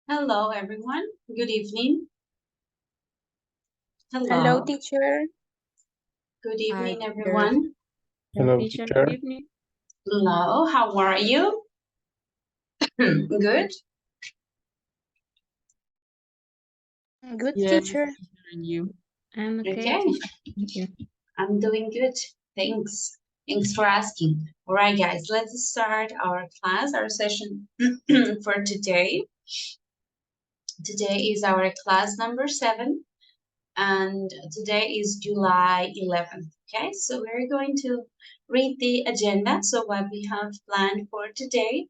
Hello, everyone. Good evening. Hello, Hello. teacher. Good Hi, evening, teacher. everyone. Hello, Teacher, teacher. good evening. Hello, how are you? Good. Good, Yes, teacher. and you. I'm okay, Okay. teacher. Thank you. I'm doing good. Thanks. Thanks for asking. All right, guys, let's start our class, our session for today. Today is our class number 7, and today is July 11th. Okay, so we're going to read the agenda, so what we have planned for today,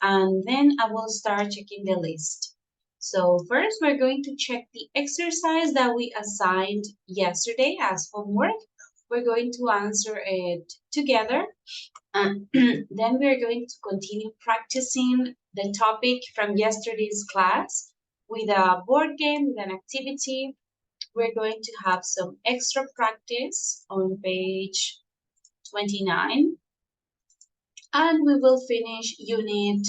and then I will start checking the list. So first, we're going to check the exercise that we assigned yesterday as homework. We're going to answer it together. And then we're going to continue practicing the topic from yesterday's class with a board game, with an activity. We're going to have some extra practice on page 29. And we will finish unit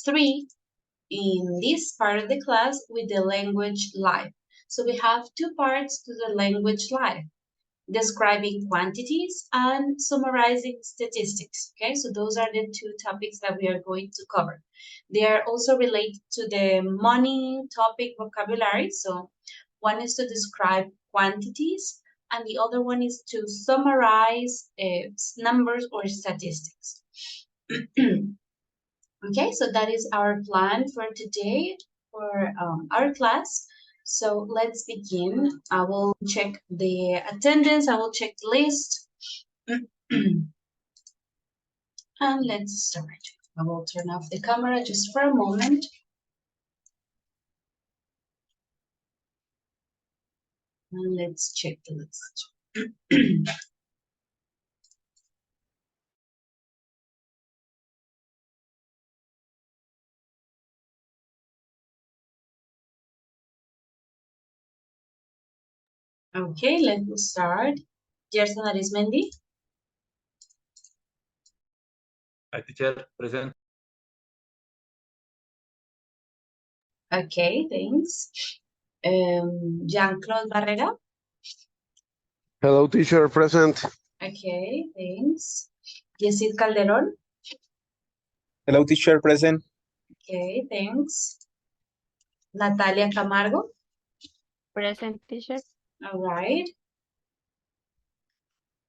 3 in this part of the class with the language life. So we have 2 parts to the language life: describing quantities and summarizing statistics. Okay, so those are the 2 topics that we are going to cover. They are also related to the money topic vocabulary. So one is to describe quantities, and the other one is to summarize numbers or statistics. Okay, so that is our plan for today for our class. So let's begin. I will check the attendance. I will check the list. And let's start. I will turn off the camera just for a moment. And let's check the list. Okay, let's start. Gerson Arismendi. Hi, teacher. Present. Okay, thanks. Jean-Claude Barrera. Hello, teacher. Present. Okay, thanks. Yesid Calderon. Hello, teacher. Present. Okay, thanks. Natalia Camargo. Present, teacher. All right.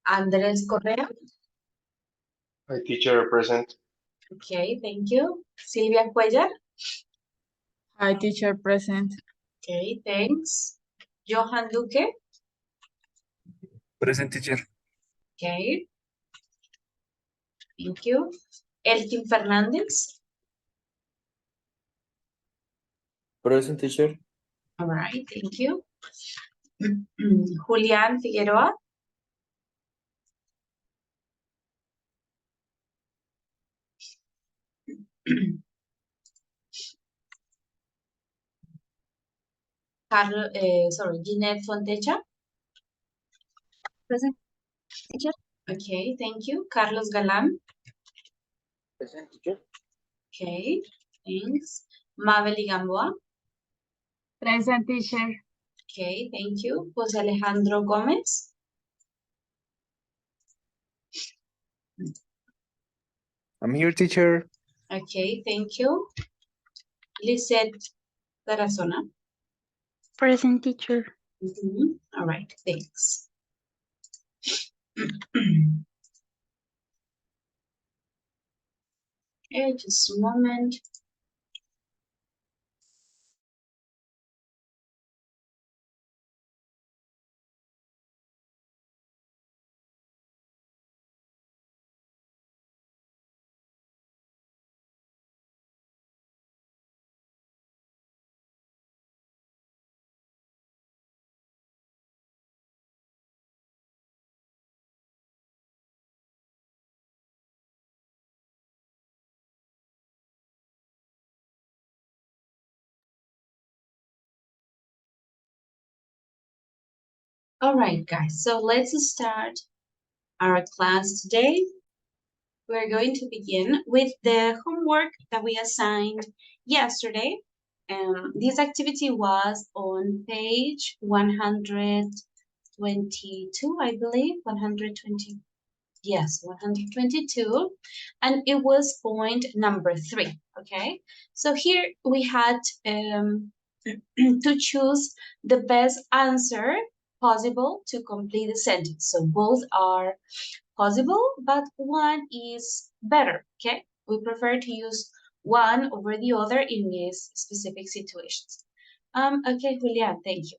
Andrés Correa. Hi, teacher. Present. Okay, thank you. Silvia Cuellar. Hi, teacher, present. Okay, thanks. Johan Duque. Present, teacher. Okay. Thank you. Elkin Fernández. Present, teacher. All right, thank you. Julián Figueroa. Ginette Fontecha. Present, teacher. Okay, thank you. Carlos Galán. Present, teacher. Okay, thanks. Mabel Gamboa. Present, teacher. Okay, thank you. José Alejandro Gómez. I'm here, teacher. Okay, thank you. Lisette Tarazona. Present, teacher. All right, thanks. Okay, just a moment. All right, guys, so let's start our class today. We're going to begin with the homework that we assigned yesterday. This activity was on page 122, I believe, 120. Yes, 122, and it was point number 3, okay? So here we had to choose the best answer possible to complete the sentence. So both are possible, but one is better, okay? We prefer to use one over the other in these specific situations. Okay, Julian, thank you.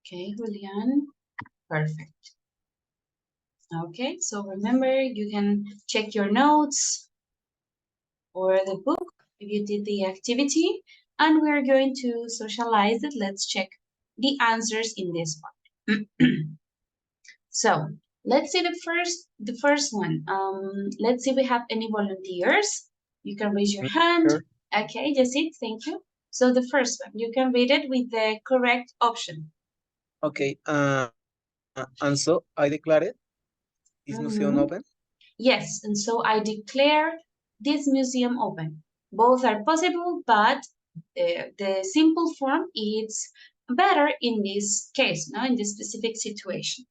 Okay, Julian, perfect. Okay, so remember, you can check your notes or the book if you did the activity, and we're going to socialize it. Let's check the answers in this part. So let's see the first one. Let's see if we have any volunteers. You can raise your hand. Sure. Okay, Jessit, thank you. So the first one, you can read it with the correct option. Okay. And so I declared this museum open. Yes, and so I declare this museum open. Both are possible, but the simple form is better in this case, no, in this specific situation.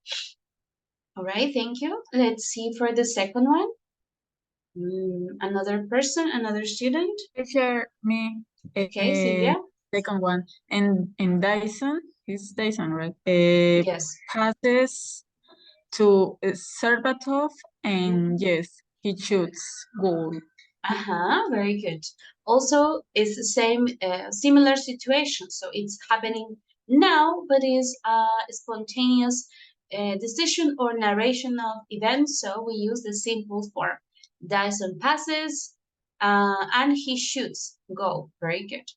All right, thank you. Let's see for the second one. Another person, another student. Teacher, me. Okay, Sylvia. Second one. And Dyson, it's Dyson, right? Yes. Passes to Serbatov, and yes, he shoots goal. Very good. Also, it's the same, similar situation. So it's happening now, but is a spontaneous decision or narration of events. So we use the simple form. Dyson passes, and he shoots. Go. Very good.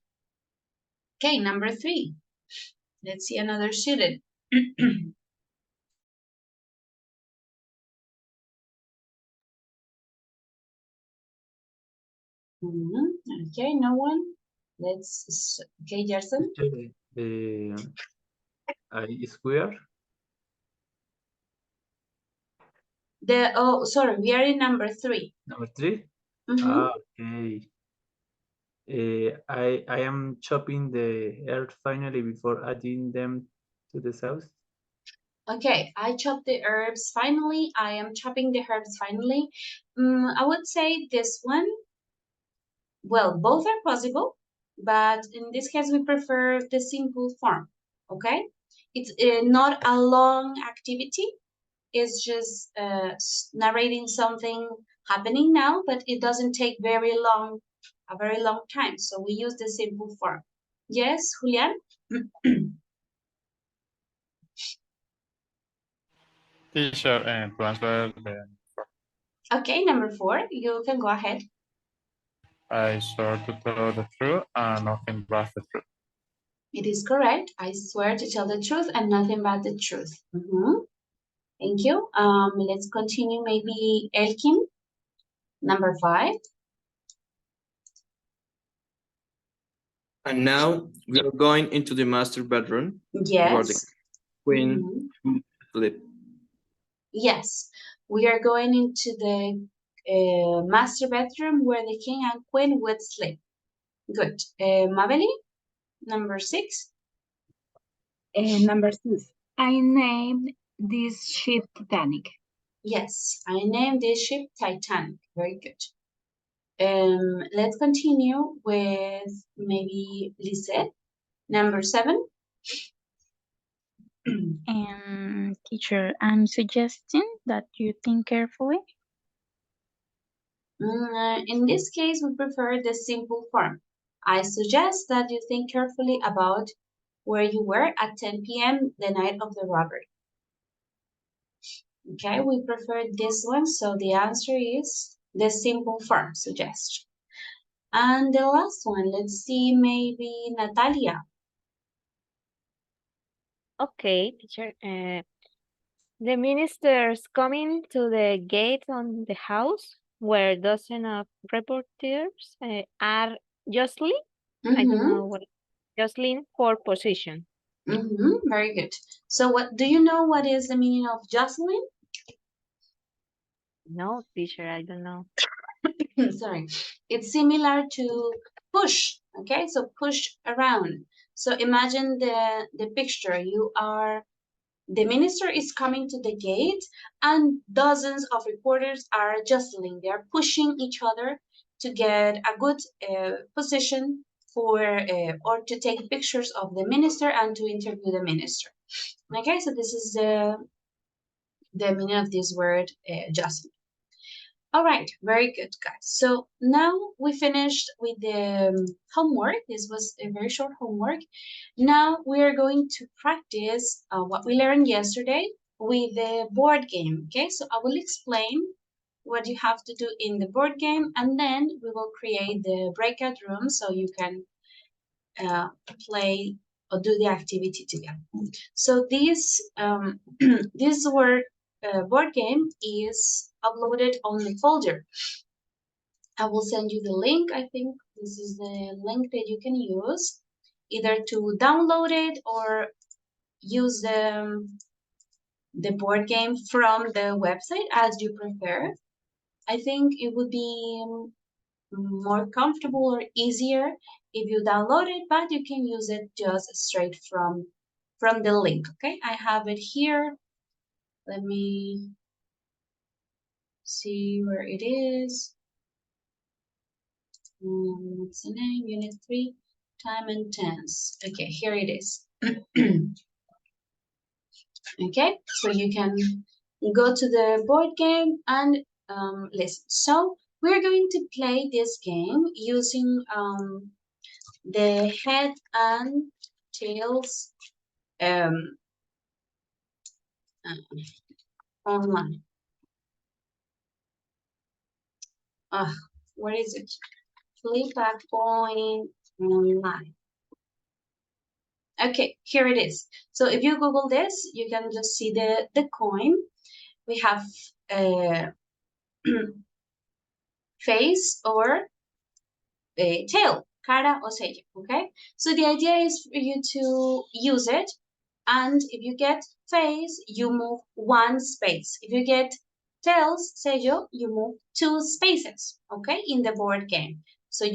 Okay, number 3. Let's see another student. Okay, no one. Okay, Gerson. I square. Sorry, we are in number 3. Number 3. Okay. I am chopping the herbs finally before adding them to the sauce. Okay, I chop the herbs finally. I am chopping the herbs finally. I would say this one. Well, both are possible, but in this case, we prefer the simple form. Okay, it's not a long activity. It's just narrating something happening now, but it doesn't take a very long time. So we use the simple form. Yes, Julian? Teacher, and transfer the. Okay, number 4, you can go ahead. I swear to tell the truth and nothing but the truth. It is correct. I swear to tell the truth and nothing but the truth. Thank you. Let's continue. Maybe Elkin, number 5. And now we are going into the master bedroom where the Yes. queen sleep. Yes, we are going into the master bedroom where the king and queen would sleep. Good. Mabeli, number 6. Number 6. I named this ship Titanic. Yes, I named this ship Titanic. Very good. Let's continue with maybe Lisette, number 7. Teacher, I'm suggesting that you think carefully. In this case, we prefer the simple form. I suggest that you think carefully about where you were at 10 p.m. the night of the robbery. Okay, we prefer this one, so the answer is the simple form suggestion. And the last one, let's see, maybe Natalia. Okay, teacher. The ministers coming to the gate on the house where dozens of reporters are jostling. I don't know what jostling for position. Very good. So what do you know what is the meaning of jostling? No, teacher, I don't know. Sorry. It's similar to push, okay? So push around. So imagine the picture. The minister is coming to the gate and dozens of reporters are jostling. They are pushing each other to get a good position for or to take pictures of the minister and to interview the minister. Okay, so this is the meaning of this word jostling. All right, very good, guys. So now we finished with the homework. This was a very short homework. Now we are going to practice what we learned yesterday with the board game. Okay, so I will explain what you have to do in the board game, and then we will create the breakout room so you can play or do the activity together. So this this board game is uploaded on the folder. I will send you the link. I think this is the link that you can use either to download it or use the board game from the website as you prefer. I think it would be more comfortable or easier if you download it, but you can use it just straight from the link. Okay, I have it here. Let me see where it is. What's the name? Unit 3, time and tense. Okay, here it is. Okay, so you can go to the board game and listen. So we're going to play this game using the head and tails online. Where is it? Flip a coin online. Okay, here it is. So if you Google this, you can just see the coin. We have a face or a tail, cara o sello, okay? So the idea is for you to use it, and if you get face, you move one space. If you get tails, sello, you move 2 spaces, okay, in the board game. So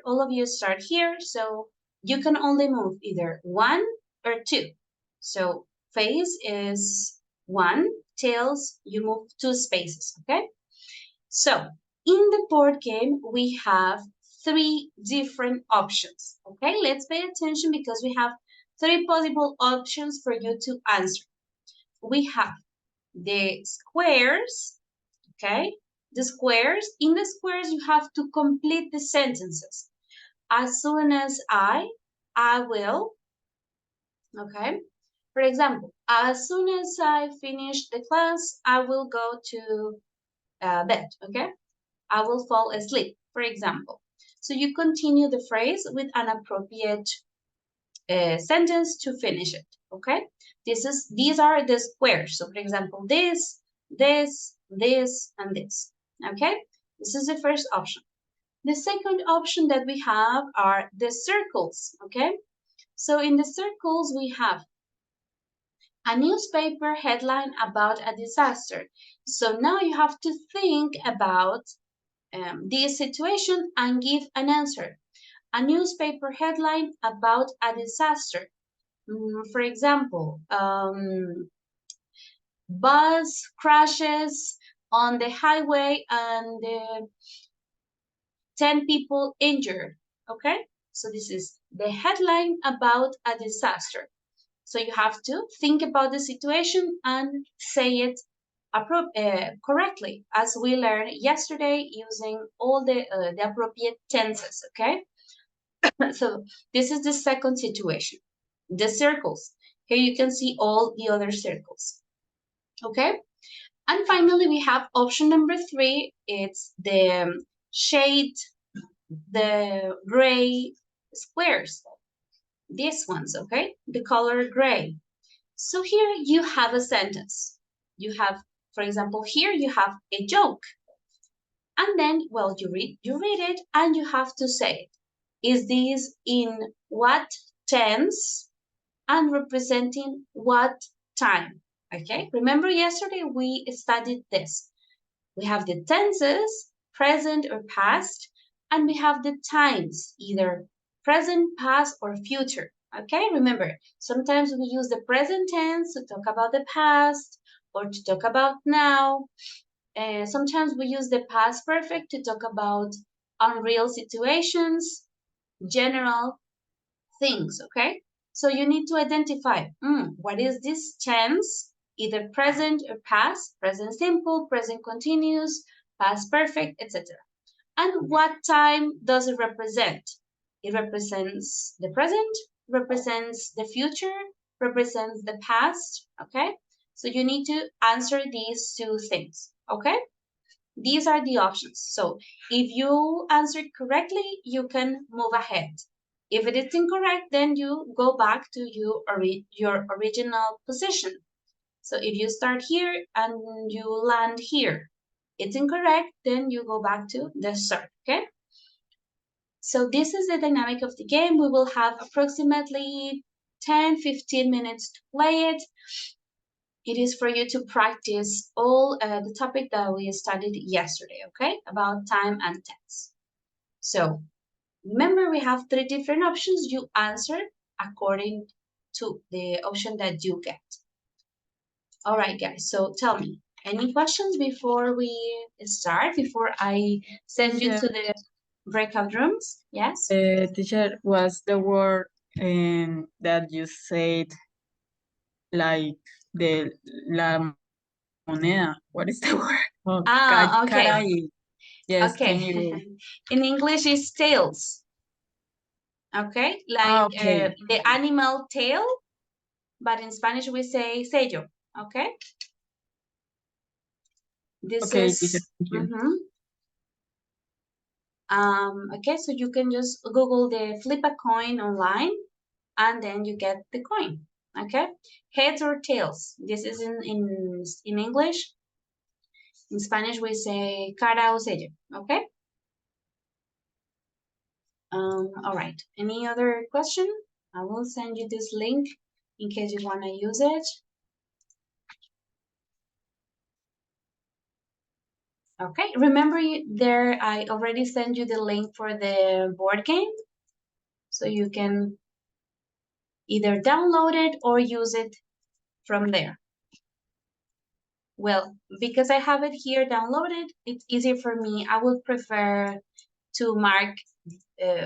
all of you start here, so you can only move either 1 or 2. So face is 1, tails, you move 2 spaces, okay? So in the board game, we have 3 different options, okay? Let's pay attention because we have 3 possible options for you to answer. We have the squares, okay? The squares. In the squares, you have to complete the sentences. As soon as I will, okay? For example, as soon as I finish the class, I will go to bed, okay? I will fall asleep, for example. So you continue the phrase with an appropriate sentence to finish it, okay? These are the squares. So for example, this, and this, okay? This is the first option. The second option that we have are the circles, okay? So in the circles, we have a newspaper headline about a disaster. So now you have to think about this situation and give an answer. A newspaper headline about a disaster. For example, bus crashes on the highway and 10 people injured, okay? So this is the headline about a disaster. So you have to think about the situation and say it correctly, as we learned yesterday using all the appropriate tenses, okay? So this is the second situation, the circles. Here you can see all the other circles, okay? And finally, we have option number 3. It's the shade, the gray squares, these ones, okay? The color gray. So here you have a sentence. You have, for example, here you have a joke. And then, well, you read it and you have to say, is this in what tense and representing what time? Okay, remember yesterday we studied this. We have the tenses, present or past, And we have the times, either present, past, or future. Okay, remember, sometimes we use the present tense to talk about the past or to talk about now. Sometimes we use the past perfect to talk about unreal situations, general things, okay? So you need to identify, what is this tense, either present or past, present simple, present continuous, past perfect, etc. And what time does it represent? It represents the present, represents the future, represents the past, okay? So you need to answer these two things, okay? These are the options. So if you answer correctly, you can move ahead. If it is incorrect, then you go back to your original position. So if you start here and you land here, it's incorrect, then you go back to the start, okay? So this is the dynamic of the game. We will have approximately 10-15 minutes to play it. It is for you to practice all the topic that we studied yesterday, okay? About time and tense. So remember, we have 3 different options. You answer according to the option that you get. All right, guys, so tell me, any questions before we start, before I send you to the breakout rooms? Yes? Teacher, was the word that you said, like the la moneda? What is the word? Oh, Okay. caray. Yes, Okay. can you? In English, it's tails. Okay, like Okay. the animal tail, but in Spanish we say sello. Okay, this Okay, teacher, is thank you. okay. So you can just Google the flip a coin online, and then you get the coin. Okay, heads or tails. This is in English. In Spanish we say cara o sello. Okay. All right. Any other question? I will send you this link in case you want to use it. Okay, remember there I already sent you the link for the board game, so you can either download it or use it from there. Well, because I have it here downloaded, it's easier for me. I would prefer to mark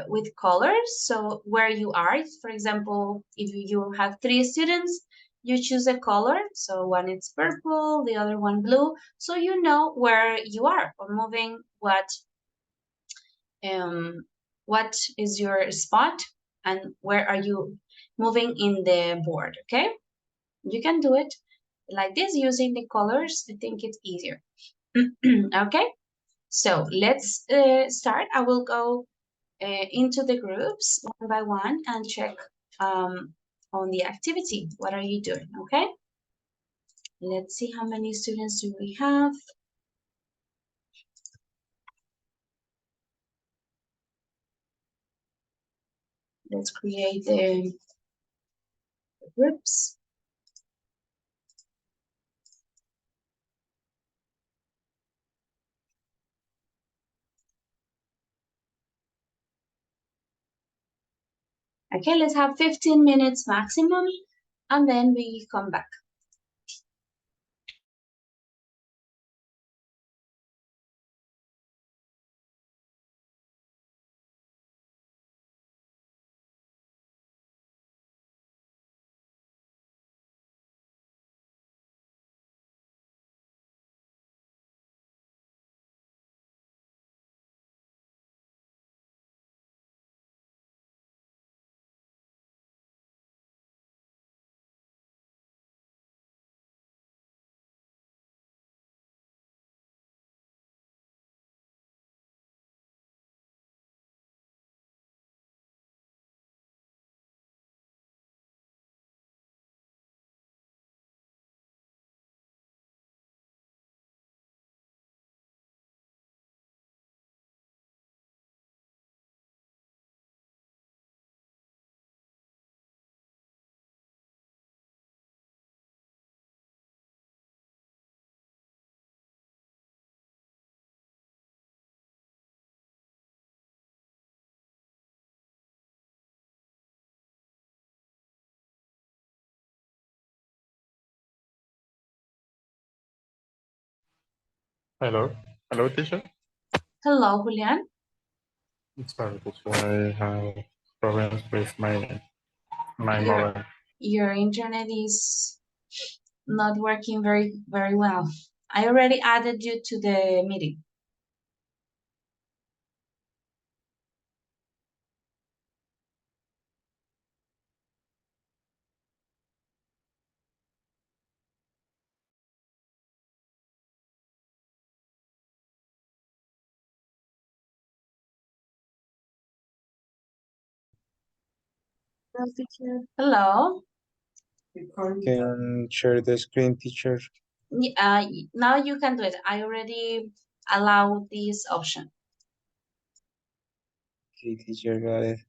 with colors. So where you are, for example, if you have 3 students, you choose a color. So one is purple, the other one blue. So you know where you are or moving what is your spot and where are you moving in the board, okay? You can do it like this using the colors. I think it's easier. Okay, so let's start. I will go into the groups one by one and check on the activity. What are you doing, okay? Let's see how many students do we have. Let's create the groups. Okay, let's have 15 minutes maximum, and then we come back. Hello. Hello, teacher. Hello, Julian. Sorry, teacher. I have problems with my Your, mobile. your internet is not working very well. I already added you to the meeting. Hello. Can share the screen, teacher. Now you can do it. I already allow this option. Okay, teacher, got it.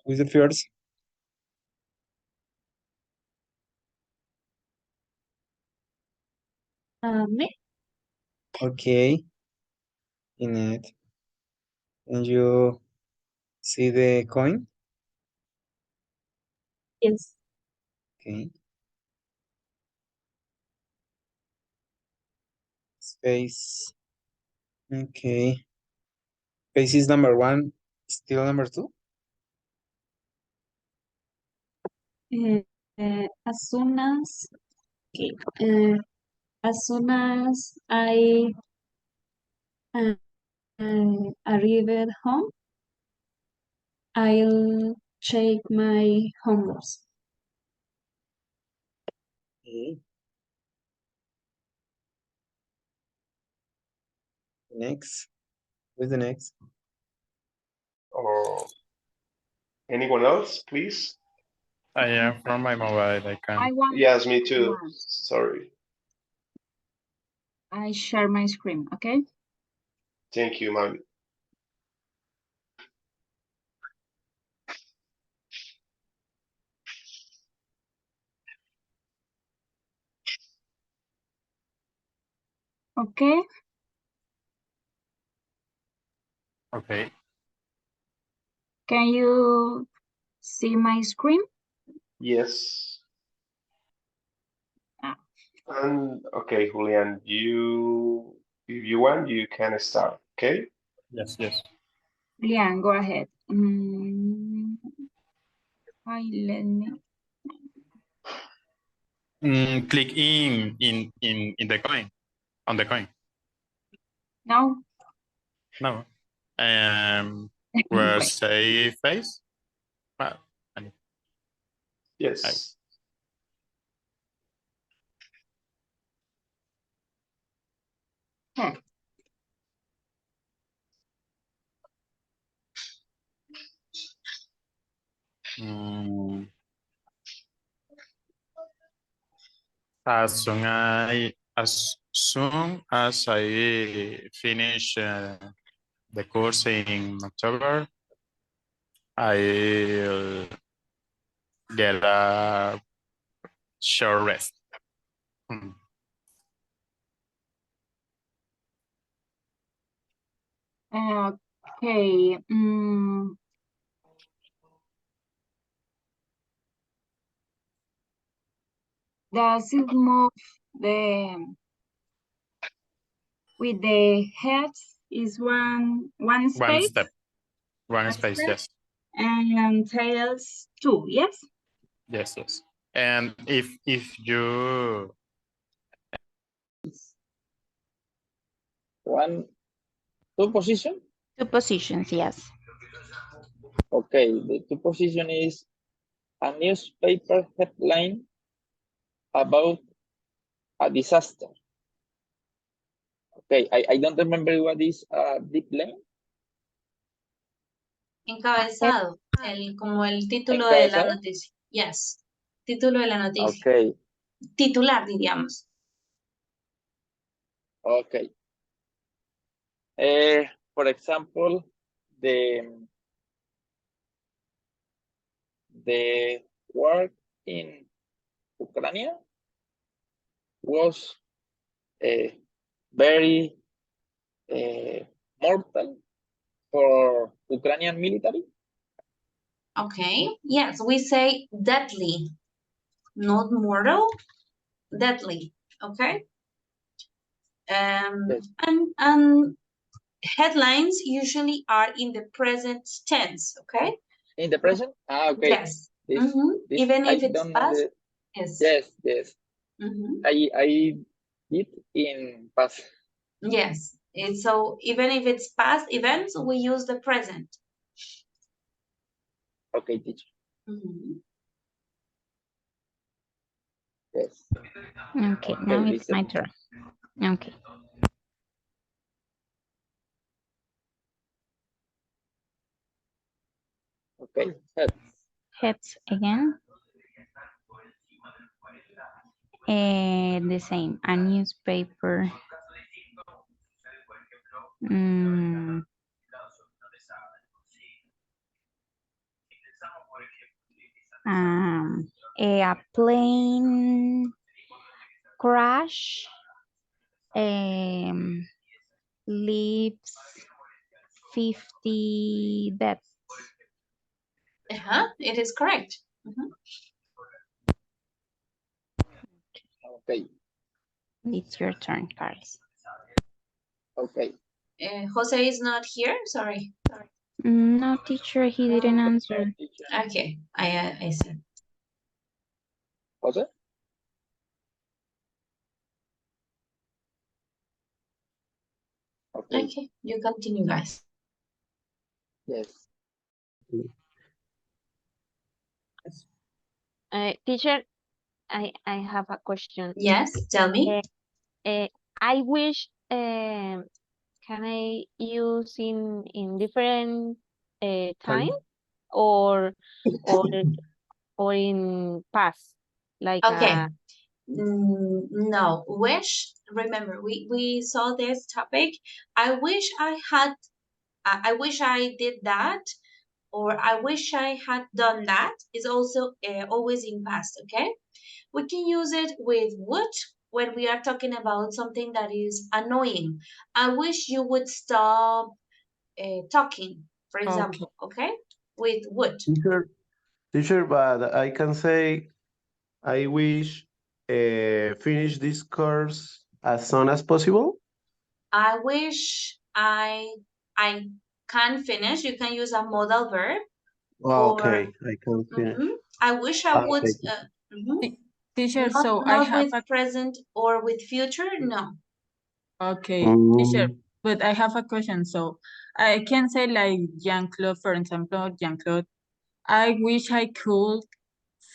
Who's the first? Me? Okay. In it. And you see the coin? Yes. Okay. Space. Okay. Space is number 1. Still number 2? As soon as okay, as soon as I arrive home, I'll check my homeworks. Okay. Next. Who's the next? Or anyone else, please? I am from my mobile. I can. Yes, me too. Sorry. I share my screen, okay? Thank you, ma'am. Okay. Okay. Can you see my screen? Yes. Ah. And okay, Julian, if you want, you can start. Okay. Yes. Yes. Lian, go ahead. Let me. Click in the coin. On the coin. No. No. Where Wait. say face? Well, Yes. Okay. As soon as I finish the course in October, I'll get a short rest. Okay. Does it move with the heads is one space? One space, yes. And tails 2, yes? Yes. And if you Two position? 2 positions, yes. Okay, the two position is a newspaper headline about a disaster. Okay, I don't remember what is a deep line. Encabezado, como el título de la noticia. Yes. Título de la noticia. Okay. Titular, diríamos. Okay. For example, the war in Ukraine was very mortal for Ukrainian military. Okay, yes, we say deadly, not mortal, deadly, okay? Yes. And headlines usually are in the present tense, okay? In the present? Okay. Yes. This, this Even if I it's don't past, under. yes. Yes. I did in past. Yes. So even if it's past events, we use the present. Okay, teacher. Yes. Okay, now it's my turn. Okay. Okay, heads. Heads again. The same, a newspaper. A plane crash leaves 50 deaths. It is correct. Okay. It's your turn, Carlos. Okay. Jose is not here. Sorry. No, teacher, he didn't answer. Okay, I see. Jose? Okay, you continue, guys. Yes. Teacher, I have a question. Yes, tell me. I wish can I use in different time or in past like Okay. No, wish. Remember, we saw this topic. I wish I had. I wish I did that, or I wish I had done that. Is also always in past. Okay. We can use it with would when we are talking about something that is annoying. I wish you would stop talking, for example. Okay. With would. Teacher, but I can say I wish finish this course as soon as possible. I wish I can finish. You can use a modal verb. Okay, I can finish. I wish I would. Teacher, Not, so I not have with present or with future. No. Okay, teacher, but I have a question. So I can say like Jean-Claude, for example, Jean-Claude, I wish I could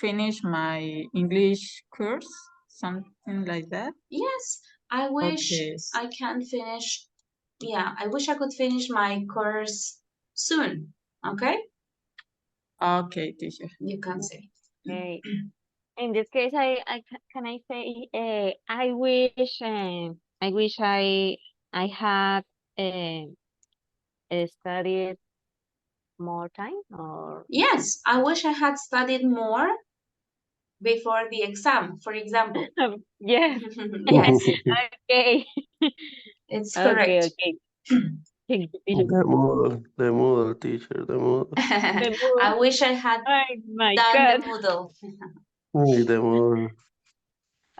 finish my English course, something like that. Yes, I wish I can finish. Yeah, I wish I could finish my course soon. Okay. Okay, teacher. You can say. Okay. In this case, can I say I wish I had studied more time or Yes, I wish I had studied more before the exam, for example. yes. Yes, Okay. it's correct. Okay. Thank you, teacher. The model, teacher, the model. The mood. I wish I had Oh my done God. the Moodle. The model.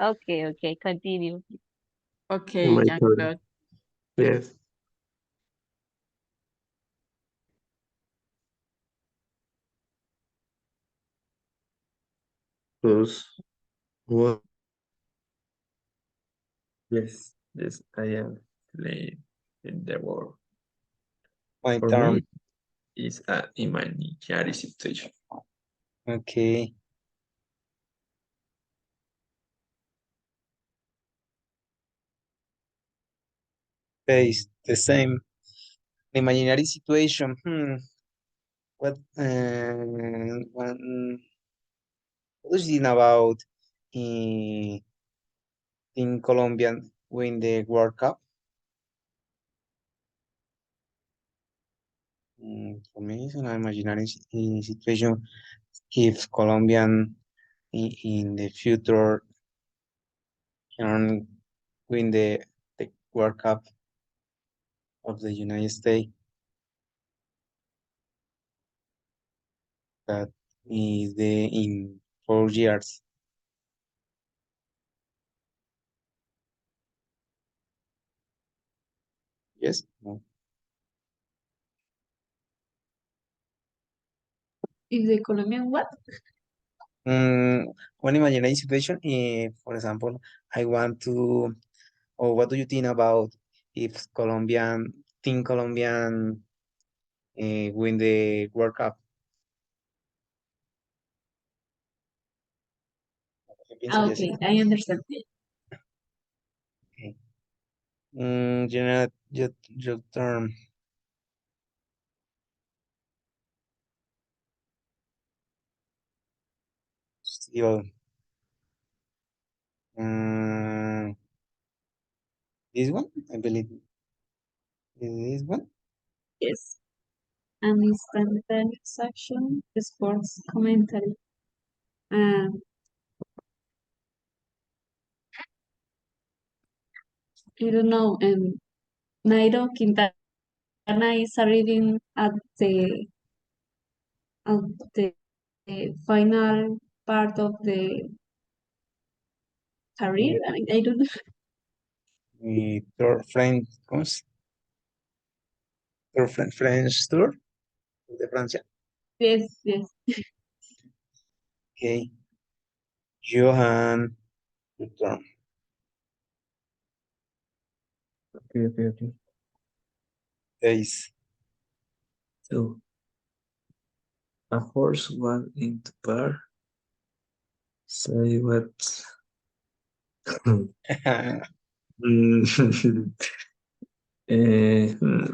Okay, continue. Okay, My turn. Jean-Claude. Yes. Plus what? Yes, I am playing in the world. My For turn. me, it's an imaginary situation. Okay. Face the same. Imaginary situation. What? What was it about in Colombia win the World Cup? For me, it's an imaginary situation if Colombian in the future can win the World Cup of the United States. That is in 4 years. Yes. No. If the Colombian what? One imaginary situation, for example, I want to, or what do you think about if Colombian win the World Cup? ¿Qué piensas, Okay, Jessica? I understand. Okay. General, your turn. Still, this one, I believe, this one. Yes. And instant section, sports commentary. I don't know. Nairo Quintana is arriving at the final part of the career. I don't know. Tour French, ¿cómo es? Tour French Tour de Francia. Yes, yes. Okay. Johan, your turn. Okay. Ace. So, a horse went into bar. Say what? Eh, hmm,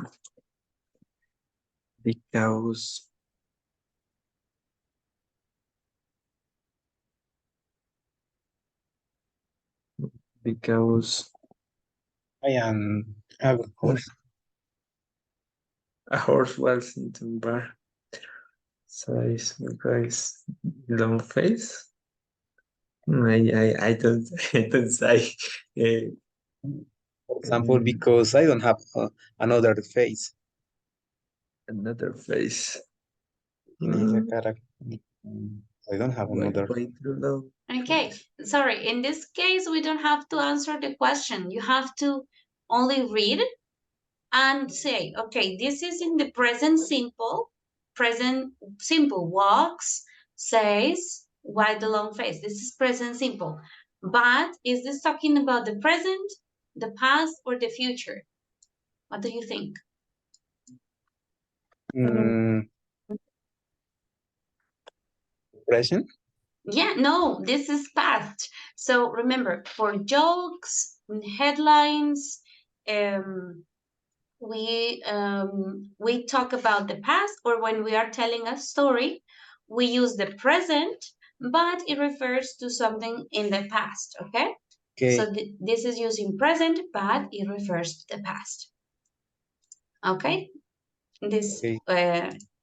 because because I am a horse. a horse was into bar. Size because long face. I don't I don't say For example, because I don't have another face. another face. Tiene esa cara. I don't have another. Why too long? Okay, sorry. In this case, we don't have to answer the question. You have to only read and say, okay, this is in the present simple. Present simple walks, says, why the long face? This is present simple. But is this talking about the present, the past, or the future? What do you think? Present? Yeah, no, this is past. So remember, for jokes, headlines, we talk about the past, or when we are telling a story, we use the present, but it refers to something in the past. Okay. Okay. So this is using present, but it refers to the past. Okay. This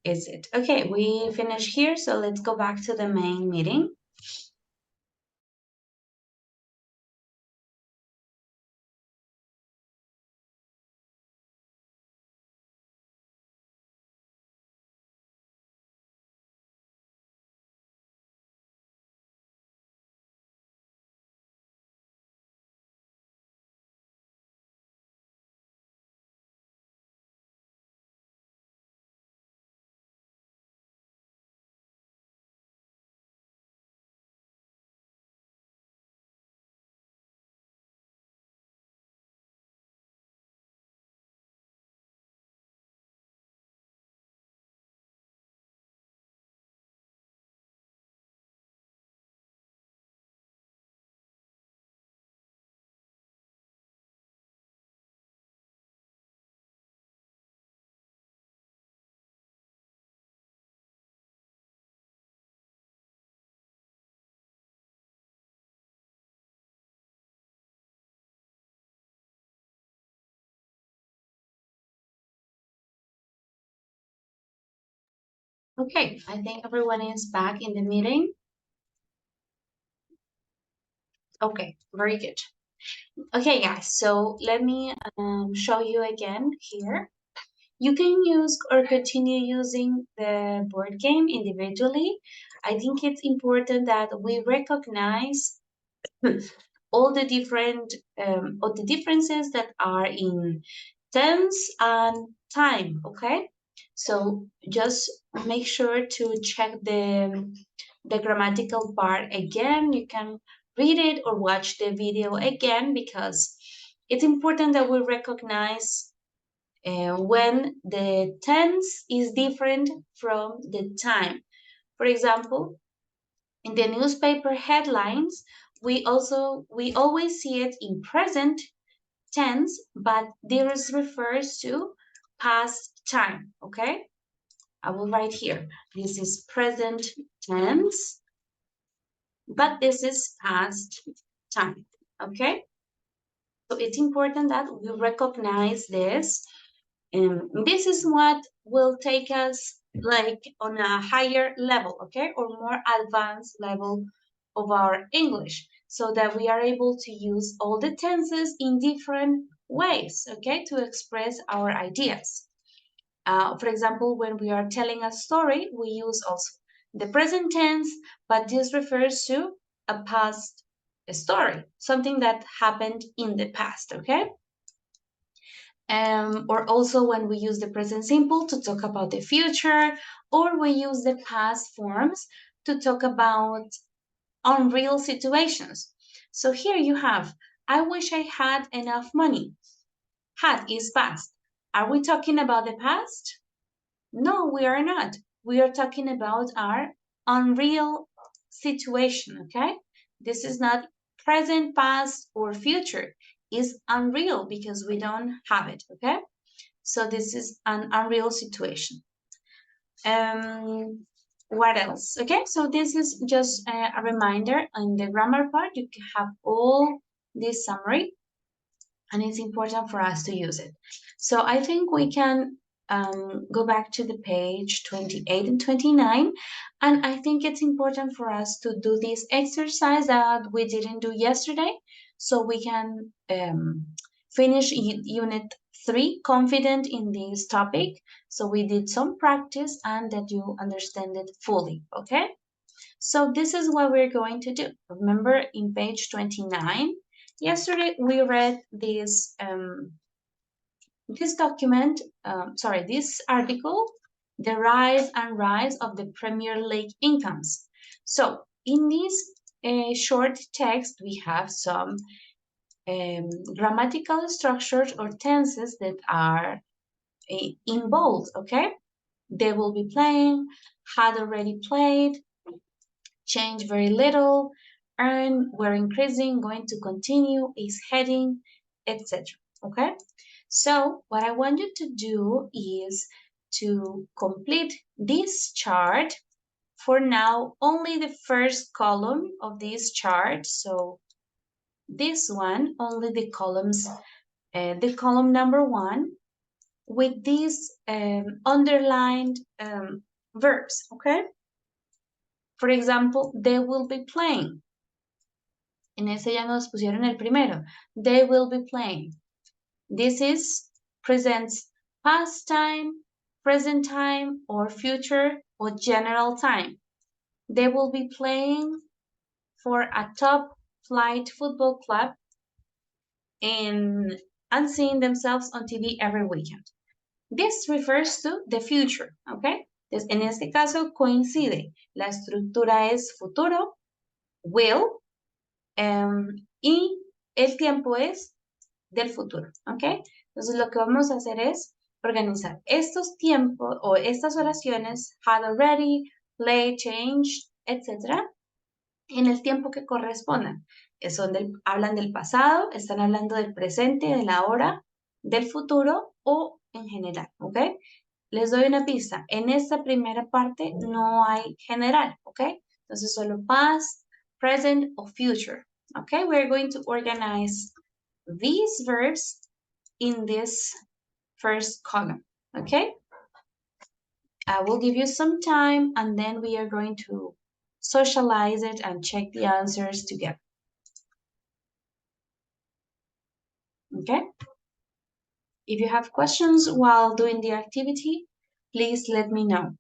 is it. Okay, we finish here, so let's go back to the main meeting. Okay, I think everyone is back in the meeting. Okay, very good. Okay, guys, so let me show you again here. You can use or continue using the board game individually. I think it's important that we recognize all the differences that are in tense and time, okay? So just make sure to check the grammatical part again. You can read it or watch the video again because it's important that we recognize when the tense is different from the time. For example, in the newspaper headlines, we always see it in present tense, but this refers to past time, okay? I will write here. This is present tense, but this is past time, okay? So it's important that we recognize this. And this is what will take us like on a higher level, okay? Or more advanced level of our English so that we are able to use all the tenses in different ways, okay? To express our ideas. For example, when we are telling a story, we use also the present tense, but this refers to a past story, something that happened in the past, okay? Or also when we use the present simple to talk about the future, or we use the past forms to talk about unreal situations. So here you have, I wish I had enough money. Had is past. Are we talking about the past? No, we are not. We are talking about our unreal situation, okay? This is not present, past, or future. It's unreal because we don't have it, okay? So this is an unreal situation. What else? Okay, so this is just a reminder. In the grammar part, you can have all this summary, and it's important for us to use it. So I think we can go back to the page 28 and 29, and I think it's important for us to do this exercise that we didn't do yesterday, so we can finish unit 3 confident in this topic. So we did some practice and that you understand it fully, okay? So this is what we're going to do. Remember in page 29, yesterday we read this this article, The Rise and Rise of the Premier League Incomes. So in this short text, we have some grammatical structures or tenses that are in bold, okay? They will be playing, had already played, change very little, earn, we're increasing, going to continue, is heading, etc. Okay? So what I want you to do is to complete this chart. For now, only the first column of this chart. So this one, only the columns, the column number 1 with these underlined verbs, okay? For example, they will be playing. En ese ya nos pusieron el primero. They will be playing. This is presents past time, present time, or future, or general time. They will be playing for a top flight football club and seeing themselves on TV every weekend. This refers to the future, ¿ok? Entonces, en este caso coincide. La estructura es futuro, will, y el tiempo es del futuro, ¿ok? Entonces, lo que vamos a hacer es organizar estos tiempos o estas oraciones, had already, play, changed, etc., en el tiempo que correspondan. Hablan del pasado, están hablando del presente, de la hora, del futuro o en general, ¿ok? Les doy una pista. En esta primera parte no hay general, ¿ok? Entonces solo past, present o future, ¿ok? We're going to organize these verbs in this first column, ¿ok? I will give you some time and then we are going to socialize it and check the answers together. Okay? If you have questions while doing the activity, please let me know.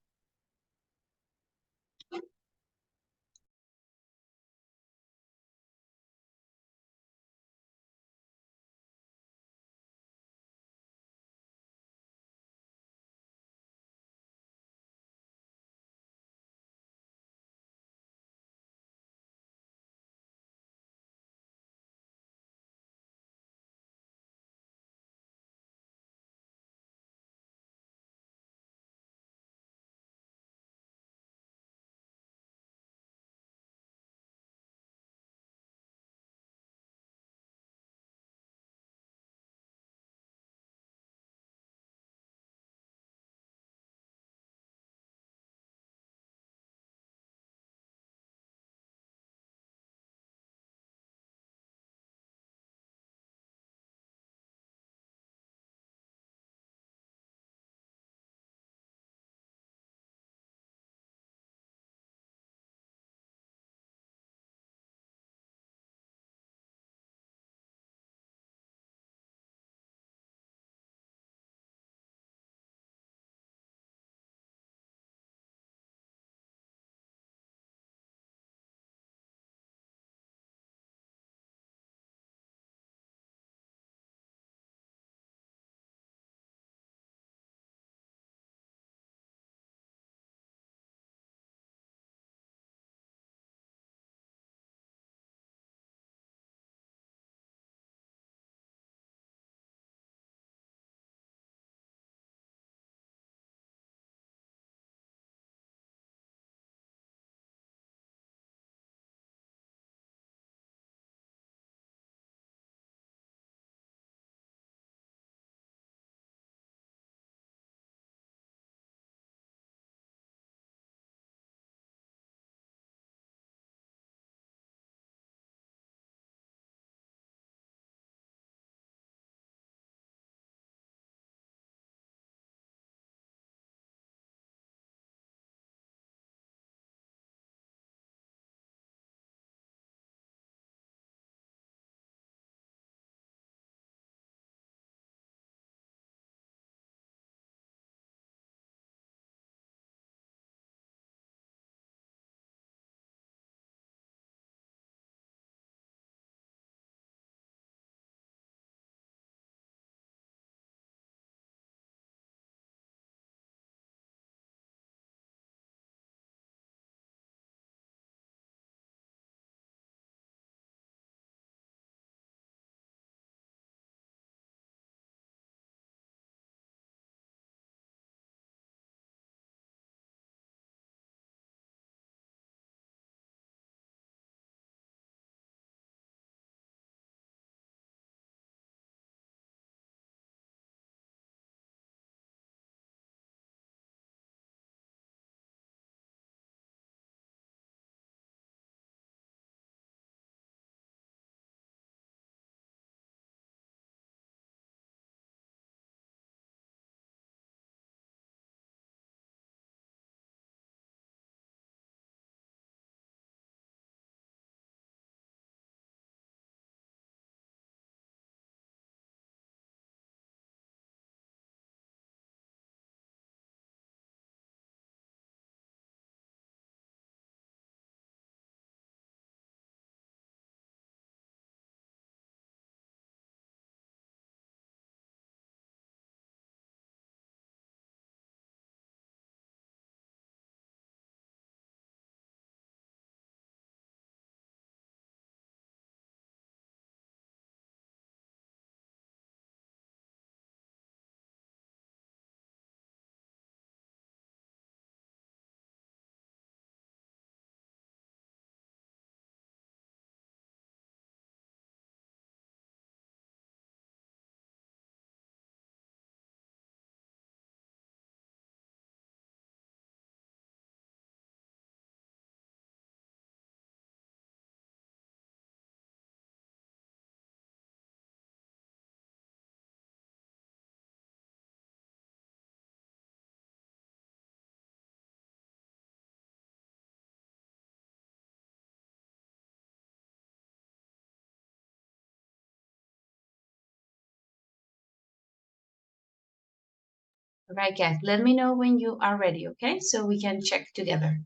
All right, guys, let me know when you are ready, okay? So we can check together.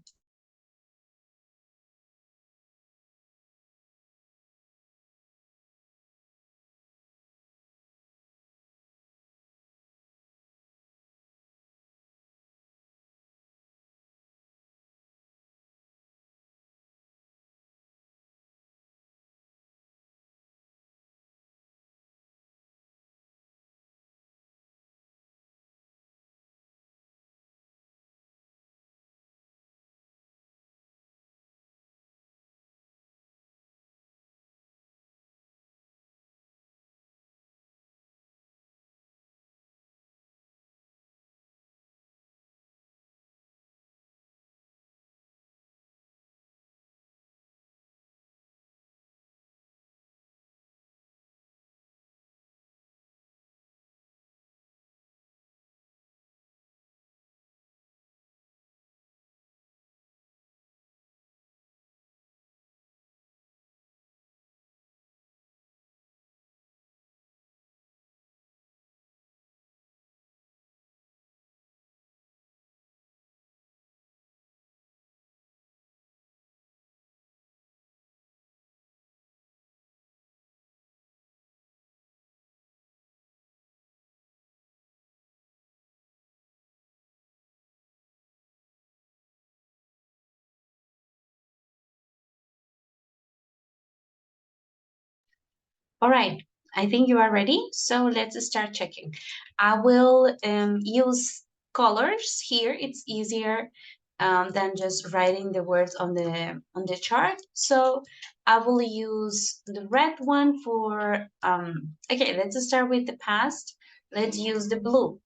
All right, I think you are ready. So let's start checking. I will use colors here. It's easier than just writing the words on the chart. So I will use the red one for, okay, let's start with the past. Let's use the blue.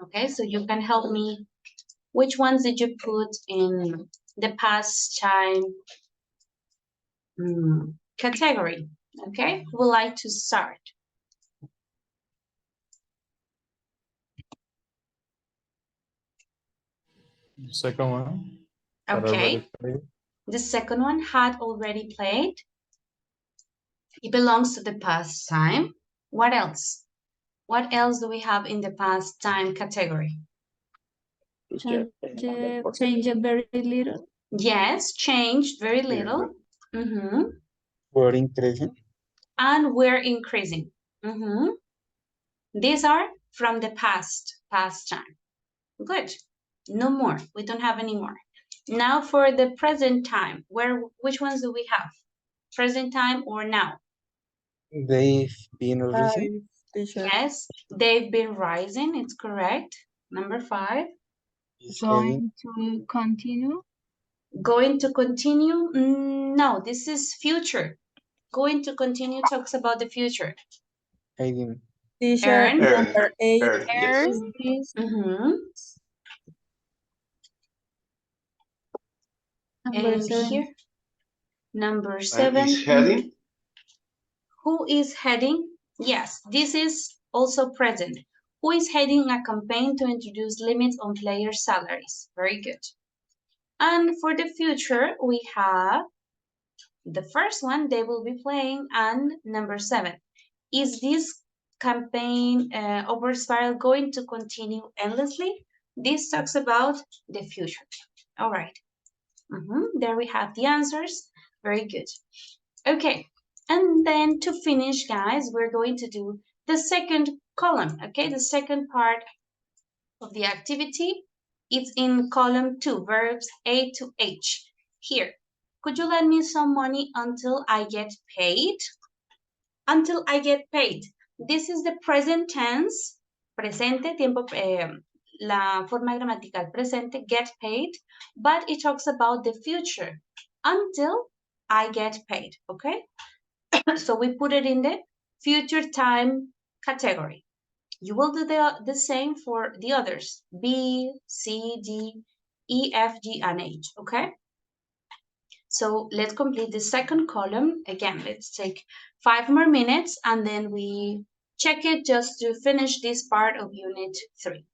Okay, so you can help me. Which ones did you put in the past time category? Okay, would like to start? The second one. Had Okay. already played. The second one had already played. It belongs to the past time. What else? What else do we have in the past time category? Change very little. Yes, changed very little. We're increasing. And we're increasing. These are from the past time. Good. No more. We don't have any more. Now for the present time, which ones do we have? Present time or now? They've been rising. Yes, they've been rising. It's correct. Number 5. Is heading. To continue. Going to continue? No, this is future. Going to continue talks about the future. Heading. Earn. Number 8. Yes. Is this And here, number And 7. is heading. Who is heading? Yes, this is also present. Who is heading a campaign to introduce limits on player salaries? Very good. And for the future, we have the first one, they will be playing, and number 7. Is this campaign over spiral going to continue endlessly? This talks about the future. All right. There we have the answers. Very good. Okay. And then to finish, guys, we're going to do the second column. Okay. The second part of the activity. It's in column 2, verbs A to H. Here, could you lend me some money until I get paid? Until I get paid. This is the present tense, presente, tiempo, la forma gramatical presente, get paid, but it talks about the future, until I get paid, okay? So we put it in the future time category. You will do the same for the others, B, C, D, E, F, G, and H, okay? So let's complete the second column. Again, let's take 5 more minutes and then we check it just to finish this part of Unit 3.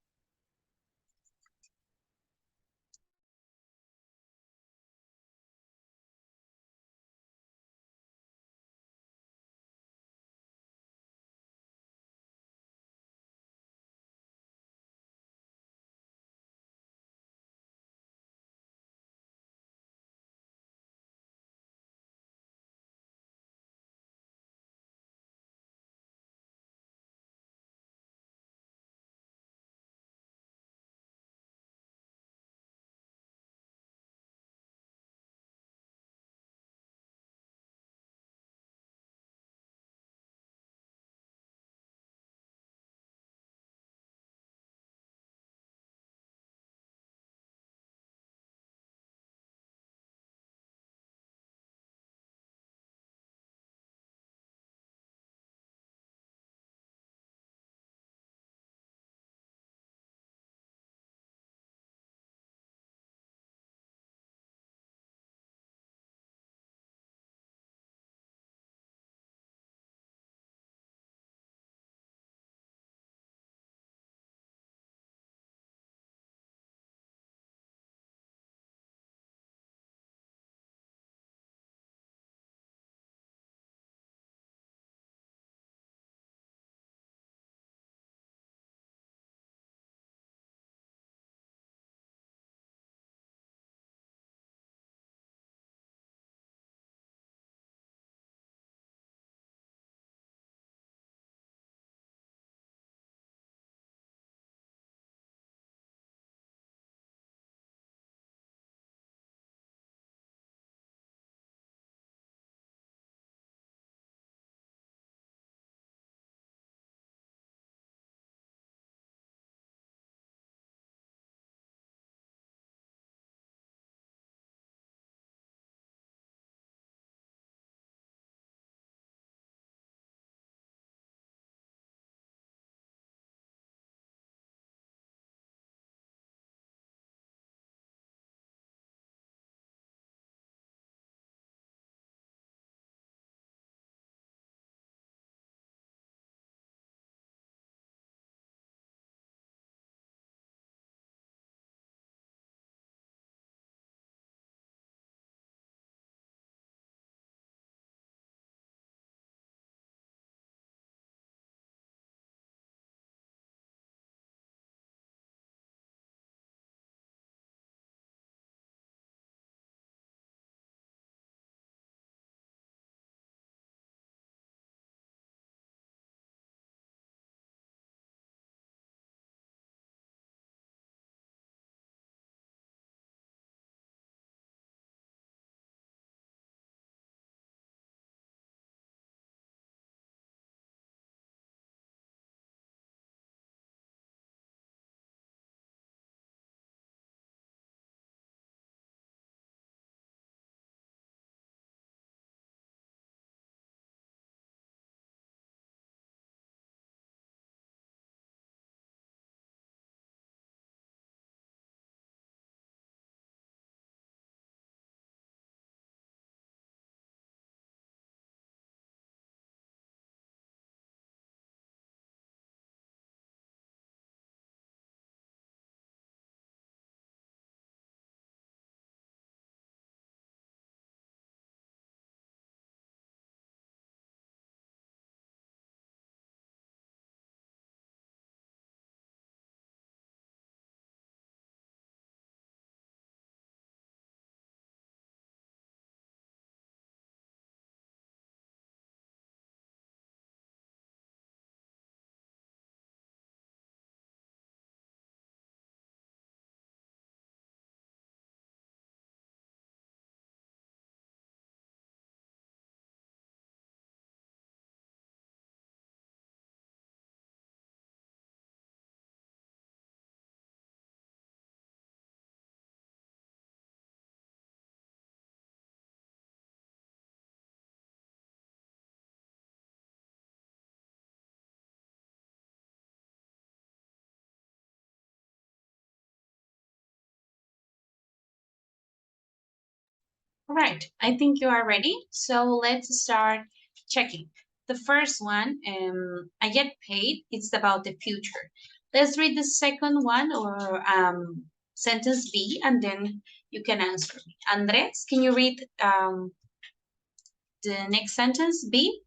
All right, I think you are ready. So let's start checking. The first one, I get paid. It's about the future. Let's read the second one or sentence B, and then you can answer me. Andres, can you read the next sentence B?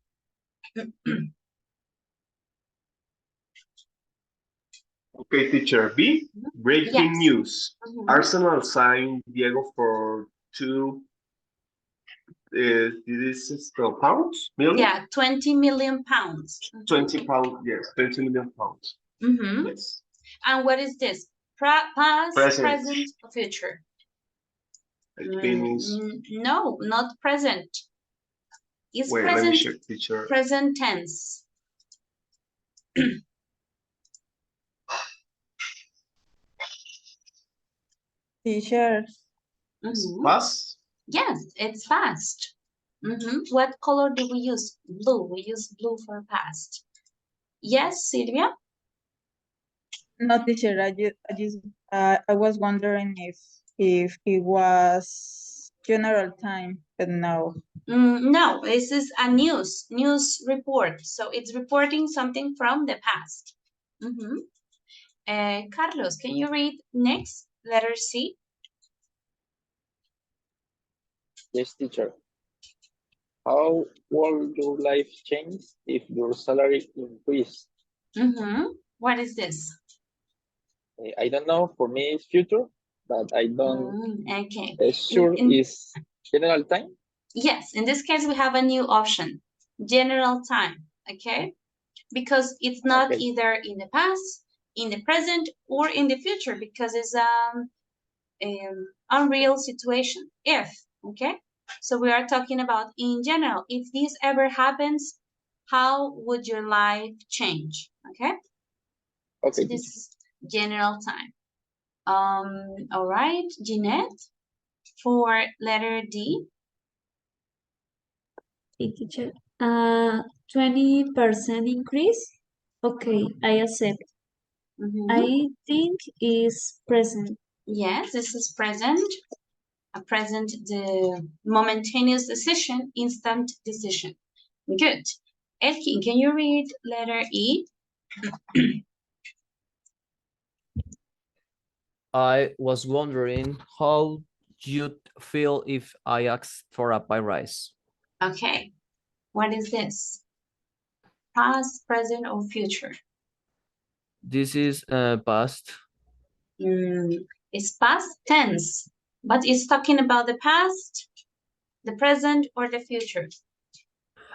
Okay, teacher B. Breaking Yes. news. Arsenal signed Diego for this is pounds? Million? Yeah, 20 million pounds. 20 pounds, yes, 20 million pounds. Yes. And what is this? Past, present, or future? I think No, not present. It's wait, present, let me check, teacher. present tense. Teacher. Past? Yes, it's past. What color do we use? Blue. We use blue for past. Yes, Silvia? No, teacher. I was wondering if it was general time, but no. No, this is a news report. So it's reporting something from the past. Carlos, can you read next? Letter C. Yes, teacher. How will your life change if your salary increase? What is this? I don't know. For me, it's future, but I don't. Okay. Sure is general time. Yes, in this case, we have a new option, general time, okay? Because it's not either in the past, in the present, or in the future, because it's unreal situation, if, okay? So we are talking about in general, if this ever happens, how would your life change, okay? So this is general time. All right, Jeanette, for letter D. Okay, teacher. 20% increase? Okay, I accept. I think is present. Yes, this is present. A present, the momentaneous decision, instant decision. Good. Elkin, can you read letter E? I was wondering how you'd feel if I asked for a pie rise. Okay. What is this? Past, present, or future? This is past. It's past tense, but it's talking about the past, the present, or the future.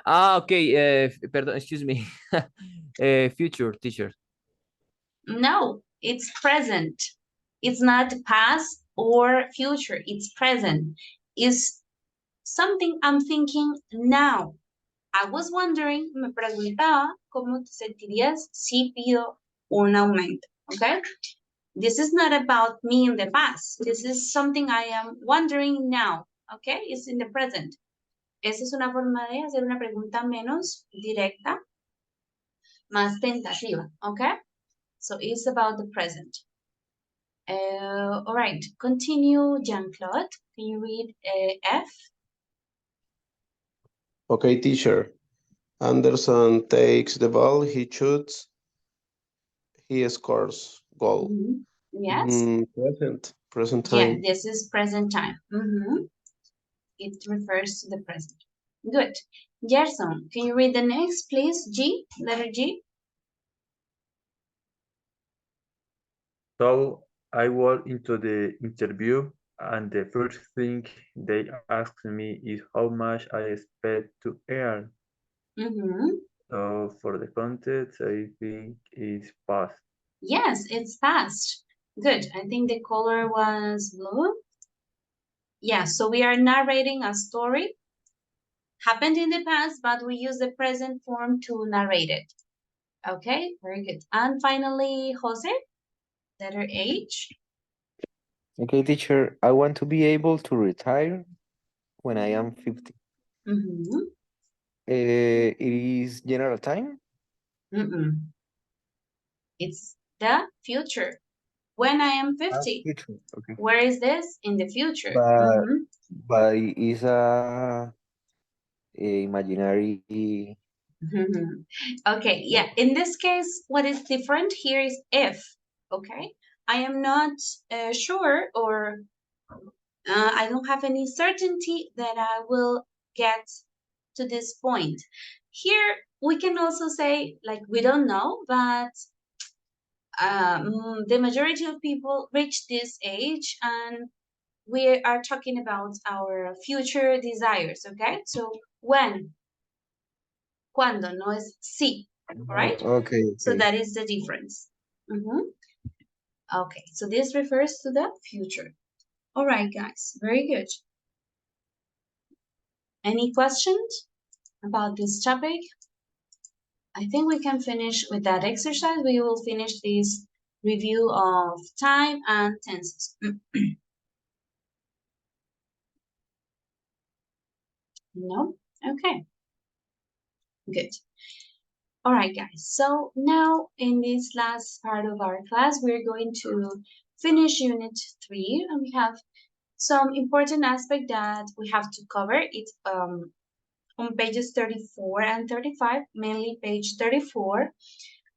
Ah, okay. Pardon, excuse me. Future, teacher. No, it's present. It's not past or future. It's present. It's something I'm thinking now. I was wondering, me preguntaba cómo te sentirías si pido un aumento, okay? This is not about me in the past. This is something I am wondering now, okay? It's in the present. Esa es una forma de hacer una pregunta menos directa, más tentativa, okay? So it's about the present. All right, continue, Jean-Claude. Can you read F? Okay, teacher. Anderson takes the ball, he shoots, he scores goal. Yes. Present time. Yeah, this is present time. It refers to the present. Good. Gerson, can you read the next, please? G, letter G. So I walked into the interview, and the first thing they asked me is how much I expect to earn. So for the context, I think it's past. Yes, it's past. Good. I think the color was blue. Yeah, so we are narrating a story. Happened in the past, but we use the present form to narrate it. Okay, very good. And finally, Jose, letter H. Okay, teacher, I want to be able to retire when I am 50. It is general time? It's the future. When I am 50. Future. Okay. Where is this? In the future. But is a imaginary. Okay, yeah. In this case, what is different here is if. Okay, I am not sure, or I don't have any certainty that I will get to this point. Here, we can also say, like, we don't know, but the majority of people reach this age, and we are talking about our future desires, okay? So when, cuando, no es sí, all right? Okay. So that is the difference. Okay, so this refers to the future. All right, guys, very good. Any questions about this topic? I think we can finish with that exercise. We will finish this review of time and tenses. No? Okay. Good. All right, guys. So now in this last part of our class, we're going to finish Unit 3, and we have some important aspect that we have to cover. It's on pages 34 and 35, mainly page 34.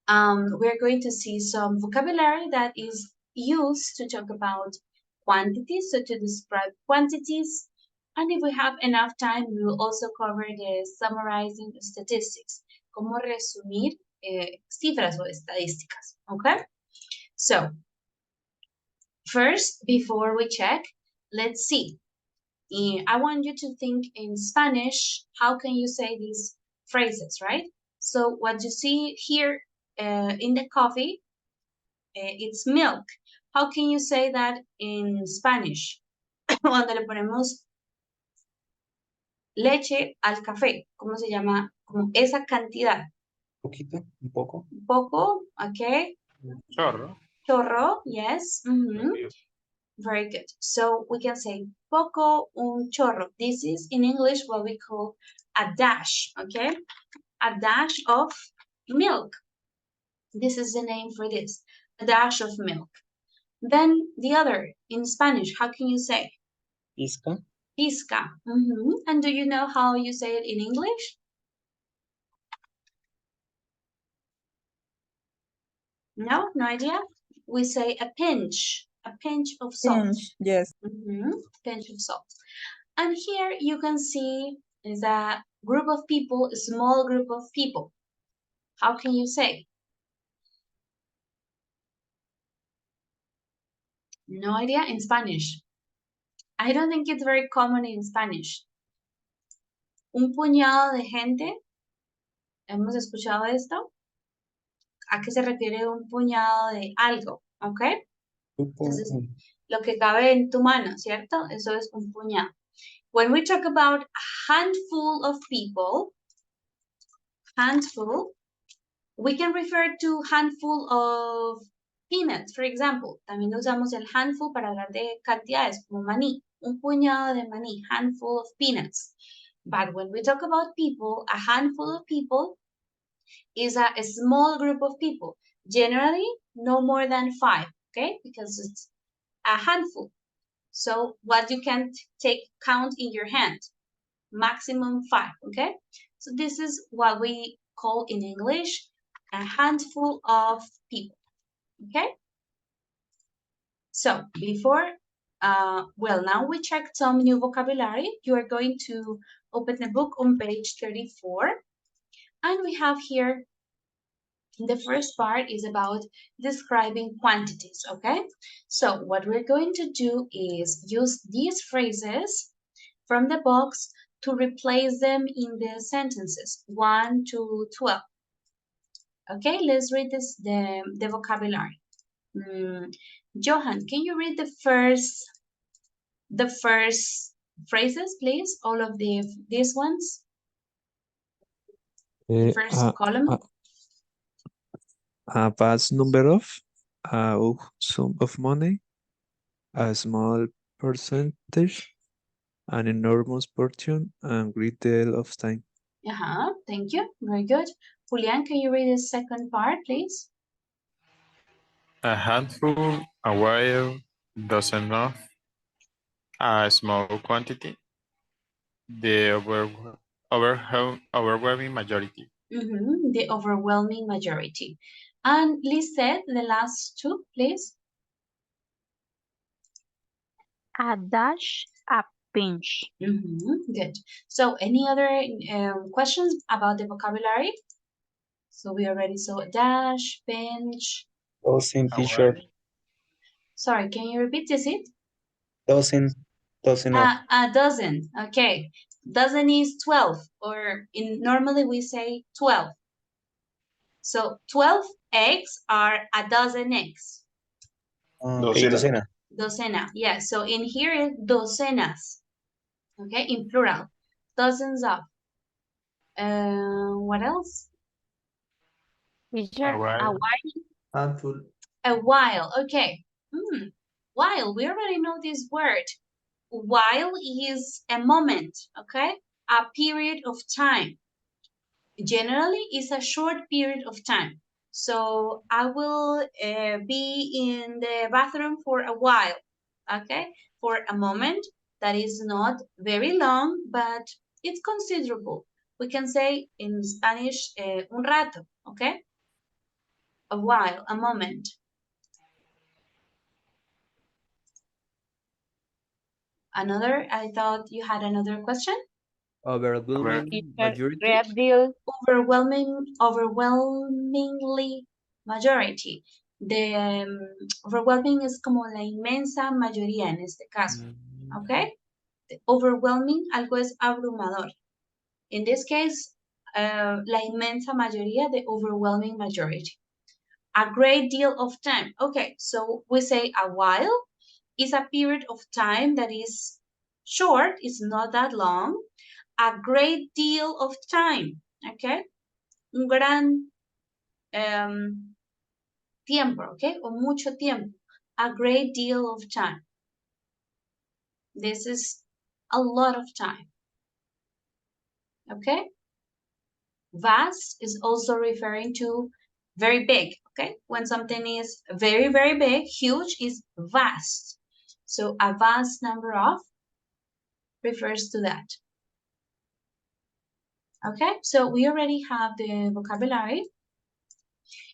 We're going to see some vocabulary that is used to talk about quantities, so to describe quantities. And if we have enough time, we will also cover the summarizing statistics, como resumir cifras o estadísticas, okay? So, first, before we check, let's see. I want you to think in Spanish, how can you say these phrases, right? So what you see here in the coffee, it's milk. How can you say that in Spanish? Cuando le ponemos leche al café, ¿cómo se llama? Como esa cantidad. Poquito, un poco. Un poco, okay. Chorro. Chorro, yes. Very good. So we can say poco, un chorro. This is in English what we call a dash, okay? A dash of milk. This is the name for this, a dash of milk. Then the other, in Spanish, how can you say? Pizca. Pizca. And do you know how you say it in English? No, no idea? We say a pinch of salt. Pinch, yes. Pinch of salt. And here you can see is a group of people, a small group of people. How can you say? No idea in Spanish. I don't think it's very common in Spanish. Un puñado de gente. ¿Hemos escuchado esto? ¿A qué se refiere un puñado de algo? ¿Ok? Entonces, lo que cabe en tu mano, ¿cierto? Eso es un puñado. When we talk about a handful of people, handful, we can refer to handful of peanuts, for example. También usamos el handful para hablar de cantidades, como maní. Un puñado de maní, handful of peanuts. But when we talk about people, a handful of people is a small group of people. Generally, no more than 5, okay? Because it's a handful. So what you can count in your hand, maximum 5, okay? So this is what we call in English a handful of people, okay? So before, well, now we checked some new vocabulary. You are going to open the book on page 34. And we have here, the first part is about describing quantities, okay? So what we're going to do is use these phrases from the box to replace them in the sentences 1 to 12. Okay, let's read the vocabulary. Johan, can you read the first phrases, please? All of these ones. The first column. A vast number of, a sum of money, a small percentage, an enormous portion, and great deal of time. Thank you. Very good. Julian, can you read the second part, please? A handful, a while, dozen of, a small quantity, the overwhelming majority. The overwhelming majority. And Lisette, the last two, please. A dash, a pinch. Good. So any other questions about the vocabulary? So we already saw dash, pinch. Dozen, teacher. Sorry, can you repeat this? Dozen, dozen of. A dozen. Okay. Dozen is 12, or normally we say 12. So 12 eggs are a dozen eggs. Okay, docena. Docena. Yeah. So in here, docenas. Okay, in plural. Dozens of. What else? Teacher, a while. Handful. A while. Okay. While. We already know this word. While is a moment. Okay. A period of time. Generally, it's a short period of time. So I will be in the bathroom for a while. Okay. For a moment that is not very long, but it's considerable. We can say in Spanish, un rato. Okay. A while, a moment. I thought you had another question? Overwhelming majority. Great deal. Overwhelmingly majority. The overwhelming es como la inmensa mayoría en este caso. ¿Ok? The overwhelming, algo es abrumador. In this case, la inmensa mayoría, the overwhelming majority. A great deal of time. Okay, so we say a while is a period of time that is short, it's not that long. A great deal of time, okay? Un gran tiempo, okay? O mucho tiempo. A great deal of time. This is a lot of time, okay? Vast is also referring to very big, okay? When something is very, very big, huge is vast. So a vast number of refers to that. Okay, so we already have the vocabulary.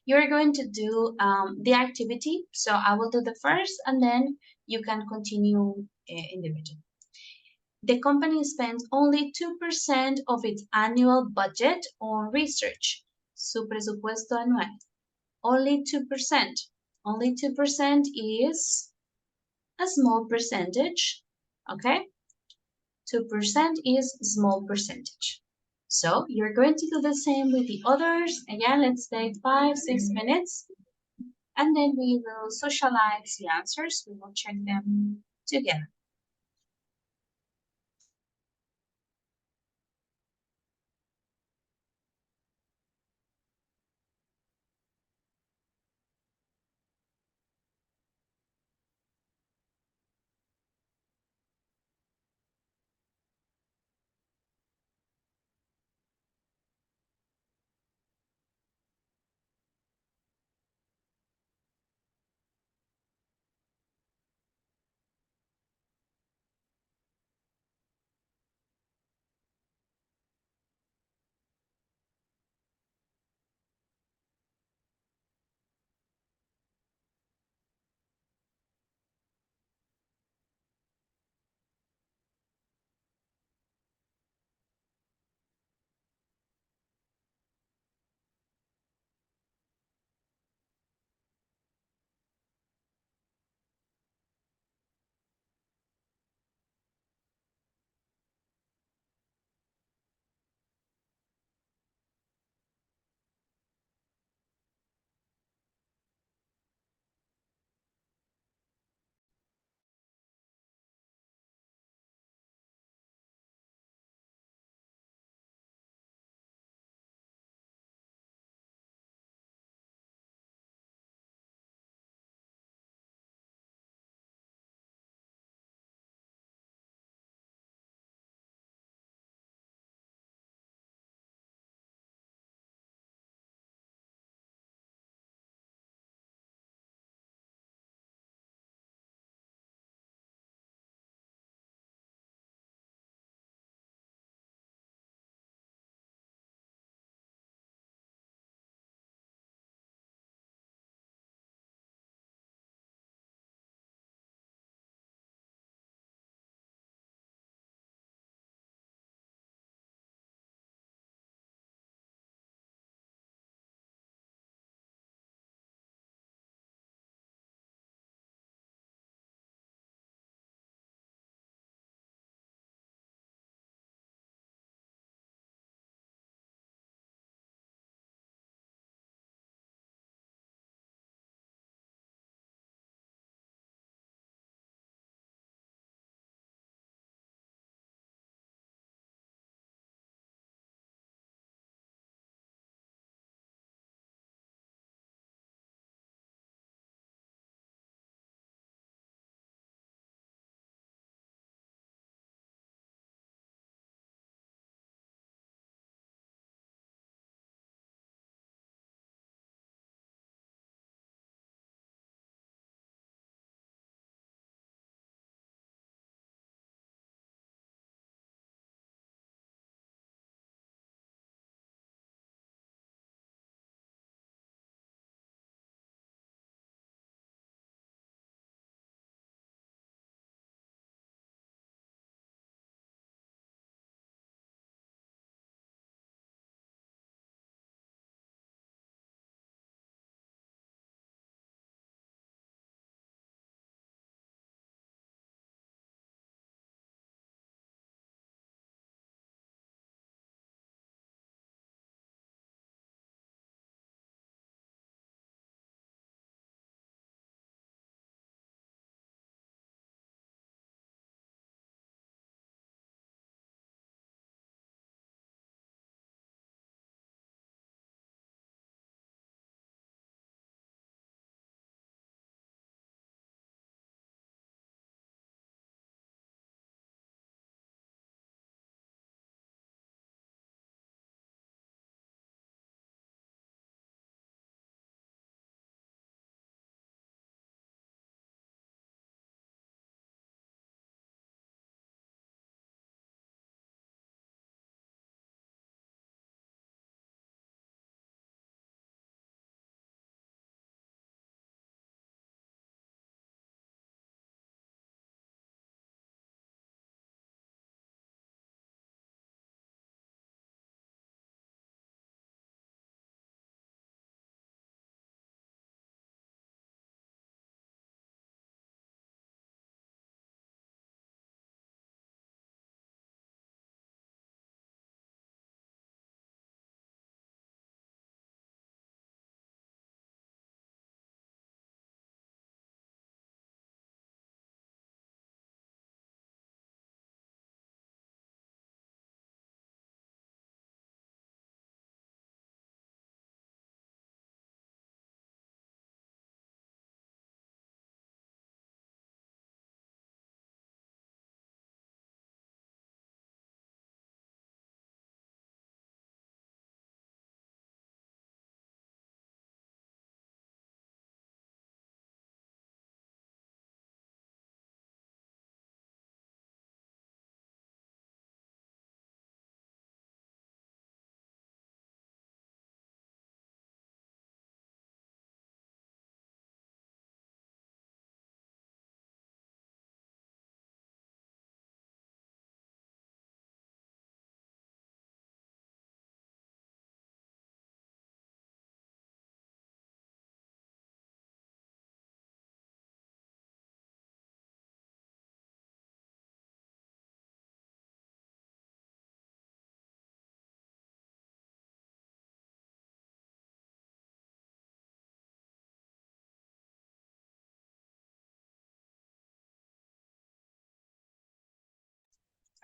You're going to do the activity. So I will do the first and then you can continue individually. The company spends only 2% of its annual budget on research. Su presupuesto anual. Only 2%. Only 2% is a small percentage. Okay? 2% is small percentage. So you're going to do the same with the others. Again, let's take 5-6 minutes. And then we will socialize the answers. We will check them together.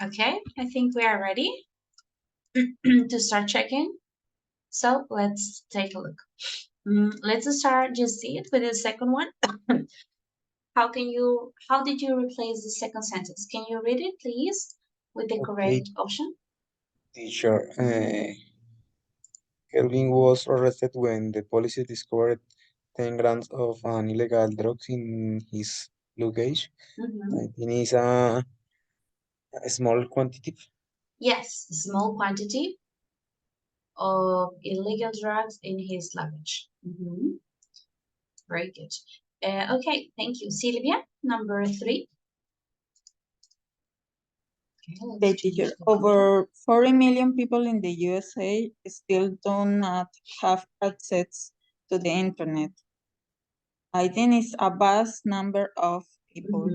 Okay, I think we are ready to start checking. So let's take a look. Let's start just see it with the second one. How did you replace the second sentence? Can you read it, please, with the Okay, correct option? teacher. Kelvin was arrested when the police discovered 10 grams of an illegal drugs in his luggage. I think it's a small quantity. Yes, a small quantity of illegal drugs in his luggage. Very good. Okay, thank you. Sylvia, number 3. Okay, teacher. Over 40 million people in the USA still do not have access to the internet. I think it's a vast number of people.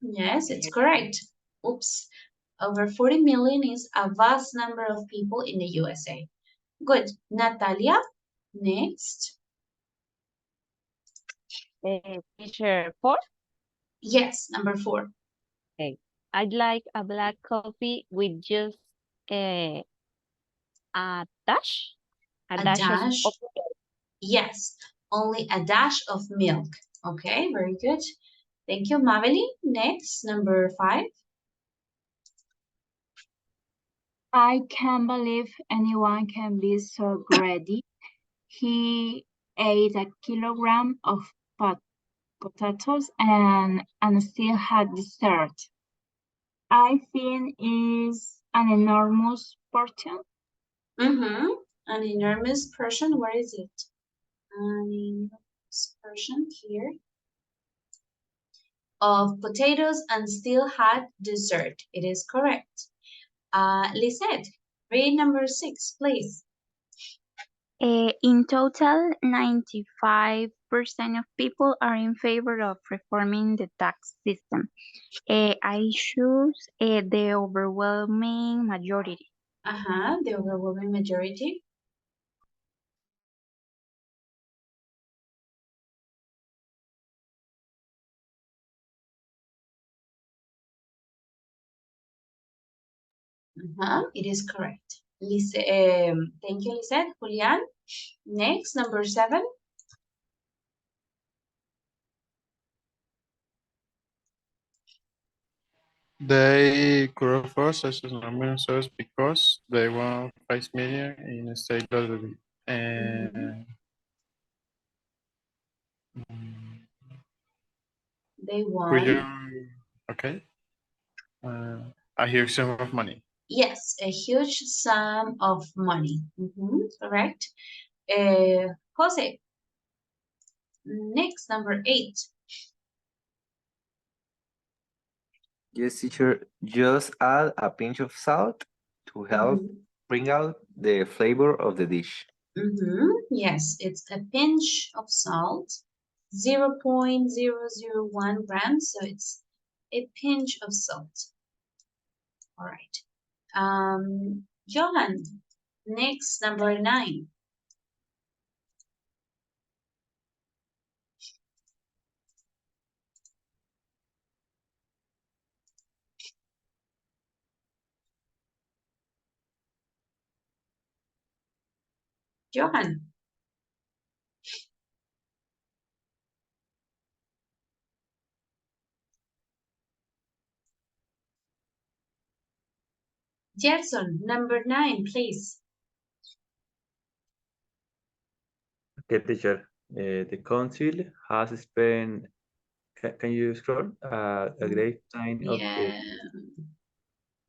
Yes, it's correct. Oops. Over 40 million is a vast number of people in the USA. Good. Natalia, next. Teacher 4. Yes, number 4. Okay. I'd like a black coffee with just a dash, A of dash. Yes, only a dash of milk. Okay, very good. Thank you, Maveli. Next, number 5. I can't believe anyone can be so greedy. He ate a kilogram of potatoes and still had dessert. I think is an enormous portion. An enormous portion. Where is it? An enormous portion here of potatoes and still had dessert. It is correct. Lisette, read number 6, please. In total, 95% of people are in favor of reforming the tax system. I choose the overwhelming majority. The overwhelming majority. It is correct. Thank you, Lisette. Julian. Next, number 7. They grow first as enormous because they want 5 million in state lottery. And They could you, want, okay, a huge sum of money. yes, a huge sum of money. Correct. Jose, next, number 8. Yes, teacher. Just add a pinch of salt to help bring out the flavor of the dish. Yes, it's a pinch of salt, 0.001 grams, so it's a pinch of salt. All right. Johan, next, number 9. Johan. Gerson, number 9, please. Okay, teacher. The council has spent. Can you scroll? A great time of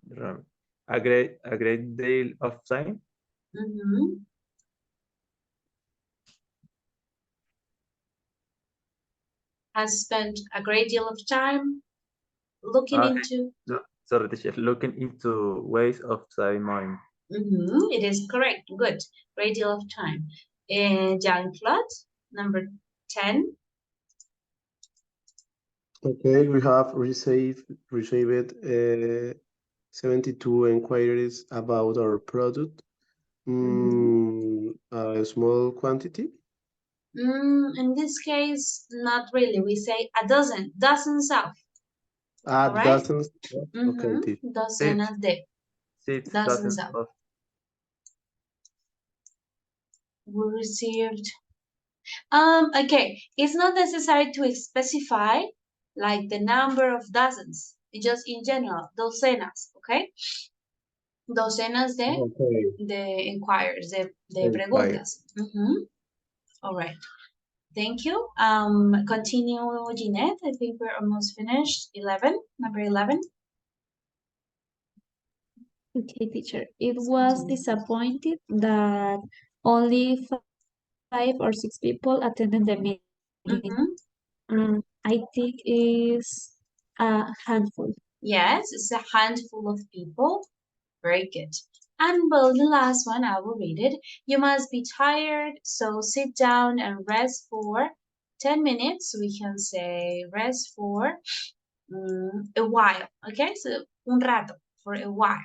the a great deal of time. Has spent a great deal of time looking into. No, sorry, teacher. Looking into ways of saving money. It is correct. Good. Great deal of time. Jean-Claude, number 10. Okay, we have received 72 inquiries about our product. A small quantity. In this case, not really. We say a dozen, dozens of. All right? Dozens. Okay, teacher. Docenas de. Six Dozens dozens of. of. We received. Okay, it's not necessary to specify like the number of dozens. It's just in general, docenas, okay? Docenas de inquiries, de preguntas. All right. Thank you. Continue, Jeanette. I think we're almost finished. 11, number 11. Okay, teacher. It was disappointed that only 5 or 6 people attended the meeting. I think is a handful. Yes, it's a handful of people. Very good. And well, the last one, I will read it. You must be tired, so sit down and rest for 10 minutes. We can say rest for a while. Okay, so un rato, for a while.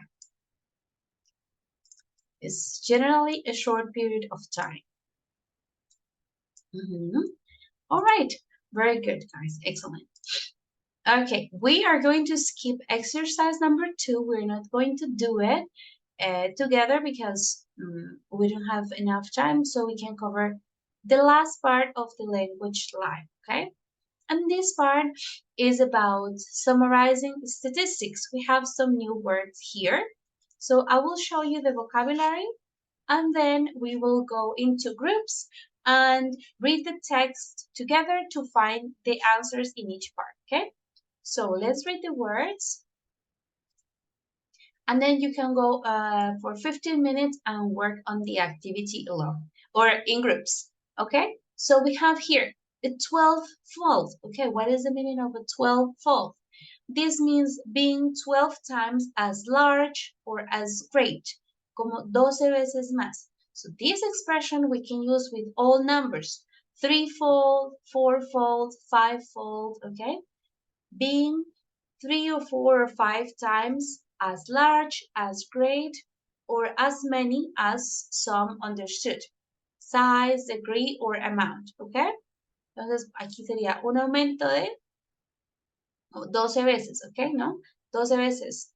It's generally a short period of time. All right, very good, guys. Excellent. Okay, we are going to skip exercise number 2. We're not going to do it together because we don't have enough time, so we can cover the last part of the language life, okay? And this part is about summarizing statistics. We have some new words here. So I will show you the vocabulary and then we will go into groups and read the text together to find the answers in each part, okay? So let's read the words. And then you can go for 15 minutes and work on the activity alone or in groups, okay? So we have here the 12-fold. Okay, what is the meaning of a 12-fold? This means being 12 times as large or as great, como 12 veces más. So this expression we can use with all numbers, 3-fold, 4-fold, 5-fold, okay? Being 3 or 4 or 5 times as large, as great, or as many as some understood. Size, degree, or amount, ¿ok? Entonces, aquí sería un aumento de 12 veces, ¿ok? ¿No? 12 veces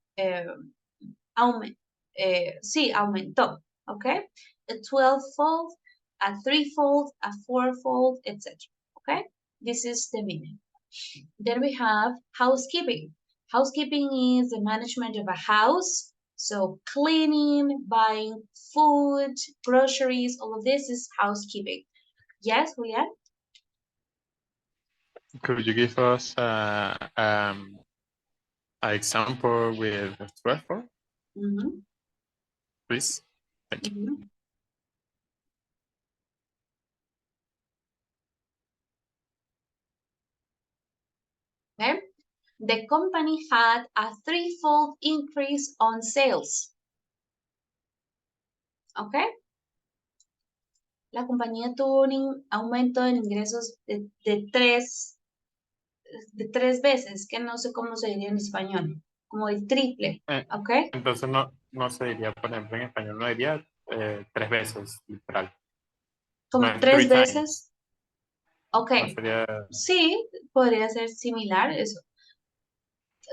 sí, aumentó, ¿ok? A 12-fold, a 3-fold, a 4-fold, etc. ¿Ok? This is the meaning. Then we have housekeeping. Housekeeping is the management of a house. So cleaning, buying food, groceries, all of this is housekeeping. Yes, Julian? Could you give us an example with 12, please? Thank you. Okay. The company had a 3-fold increase on sales. Okay. La compañía tuvo un aumento en ingresos de tres veces, que no sé cómo se diría en español, como el triple, ¿ok? Entonces no se diría, por ejemplo, en español no diría 3 veces, literal. Como No 3 veces. Ok. No sería... Sí, podría ser similar eso.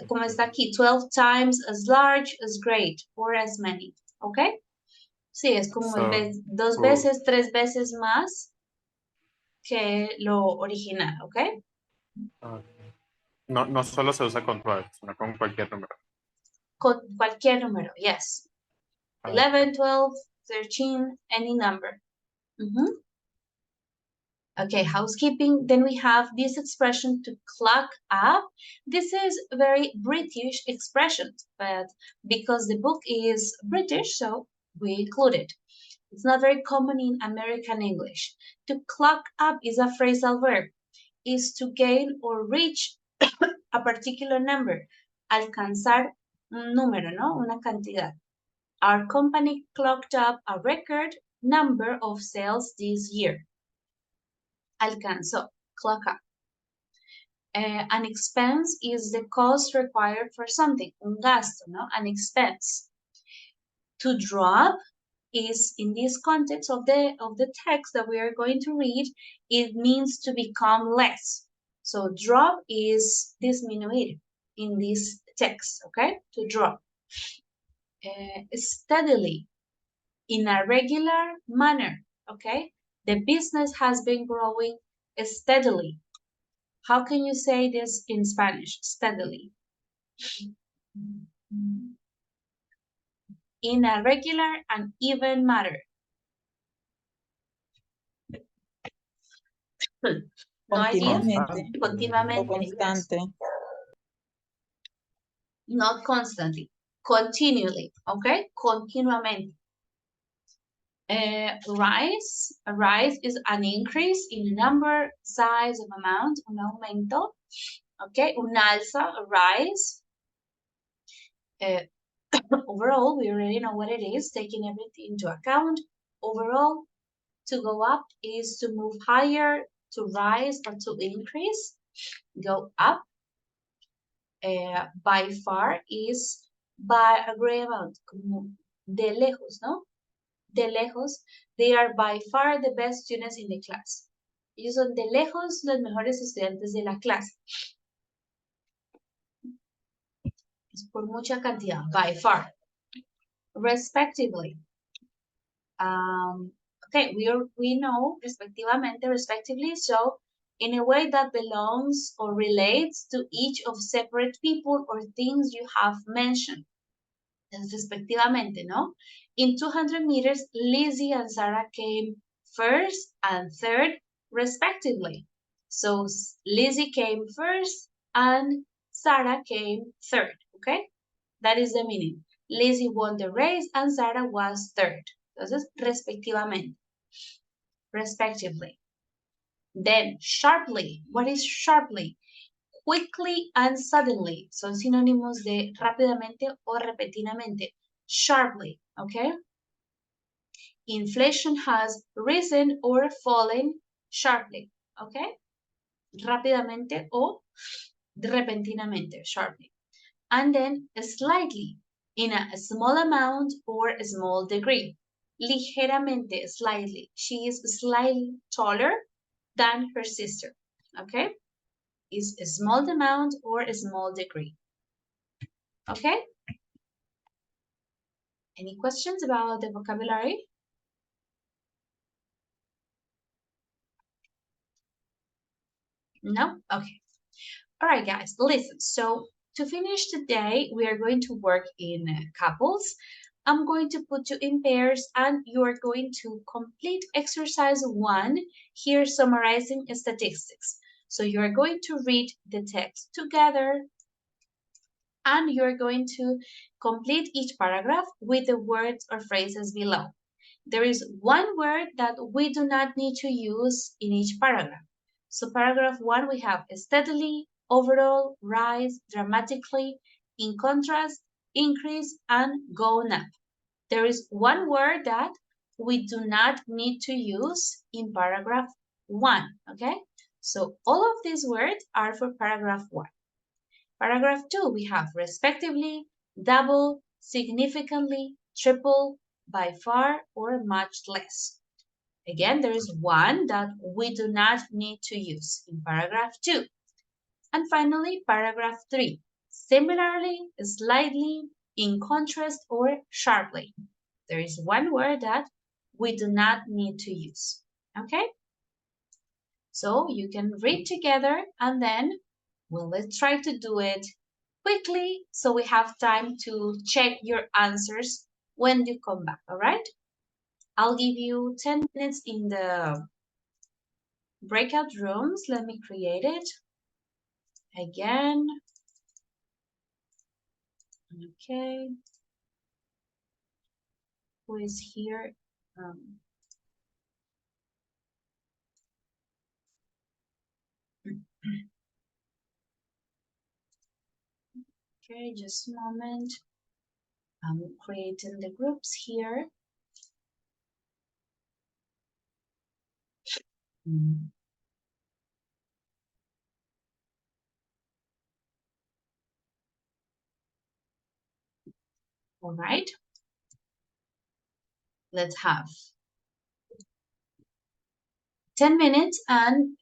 Como está aquí, 12 times as large, as great, or as many, ¿ok? Sí, es como 2 veces, 3 veces más que lo original, ¿ok? No solo se usa con 12, sino con cualquier número. Con cualquier número, yes. 11, 12, 13, any number. Okay, housekeeping. Then we have this expression to clock up. This is a very British expression, but because the book is British, so we include it. It's not very common in American English. To clock up is a phrasal verb, is to gain or reach a particular number, alcanzar un número, ¿no? Una cantidad. Our company clocked up a record number of sales this year. Alcanzó, clock up. An expense is the cost required for something, un gasto, ¿no? An expense. To drop is, in this context of the text that we are going to read, it means to become less. So drop is disminuir. in this text, okay? To draw. Steadily, in a regular manner, okay? The business has been growing steadily. How can you say this in Spanish? Steadily. In a regular and even manner. No idea? Continuamente. O constante. Not constantly. Continually. Okay? Continuamente. Rise is an increase in number, size, of amount, un aumento. Okay? Un alza, a rise. Overall, we already know what it is, taking everything into account. Overall, to go up is to move higher, to rise or to increase. Go up. By far is by a great amount, como de lejos, ¿no? De lejos, they are by far the best students in the class. Ellos son de lejos los mejores estudiantes de la clase. Es por mucha cantidad, by far. Respectively. Okay, we know respectivamente, respectively, so in a way that belongs or relates to each of separate people or things you have mentioned. Respectivamente, no? In 200 meters, Lizzie and Sarah came first and third, respectively. So Lizzie came first and Sarah came third, okay? That is the meaning. Lizzie won the race and Sarah was third. Entonces, respectivamente. Respectively. Then, sharply. What is sharply? Quickly and suddenly. Son sinónimos de rápidamente o repentinamente. Sharply, okay? Inflation has risen or fallen sharply, okay? Rápidamente o repentinamente, sharply. And then slightly, in a small amount or a small degree. Ligeramente, slightly. She is slightly taller than her sister, okay? Is a small amount or a small degree. Okay? Any questions about the vocabulary? No? Okay. All right, guys, listen. So to finish today, we are going to work in couples. I'm going to put you in pairs and you are going to complete exercise 1 here summarizing statistics. So you're going to read the text together and you're going to complete each paragraph with the words or phrases below. There is one word that we do not need to use in each paragraph. So paragraph 1, we have steadily, overall, rise, dramatically, in contrast, increase, and gone up. There is one word that we do not need to use in paragraph 1, okay? So all of these words are for paragraph 1. Paragraph 2, we have respectively, double, significantly, triple, by far, or much less. Again, there is one that we do not need to use in paragraph 2. And finally, paragraph 3, similarly, slightly, in contrast, or sharply. There is one word that we do not need to use. Okay? So you can read together and then let's try to do it quickly so we have time to check your answers when you come back, all right? I'll give you 10 minutes in the breakout rooms. Let me create it again. Okay. Who is here? Okay, just a moment. I'm creating the groups here. All right. Let's have 10 minutes and,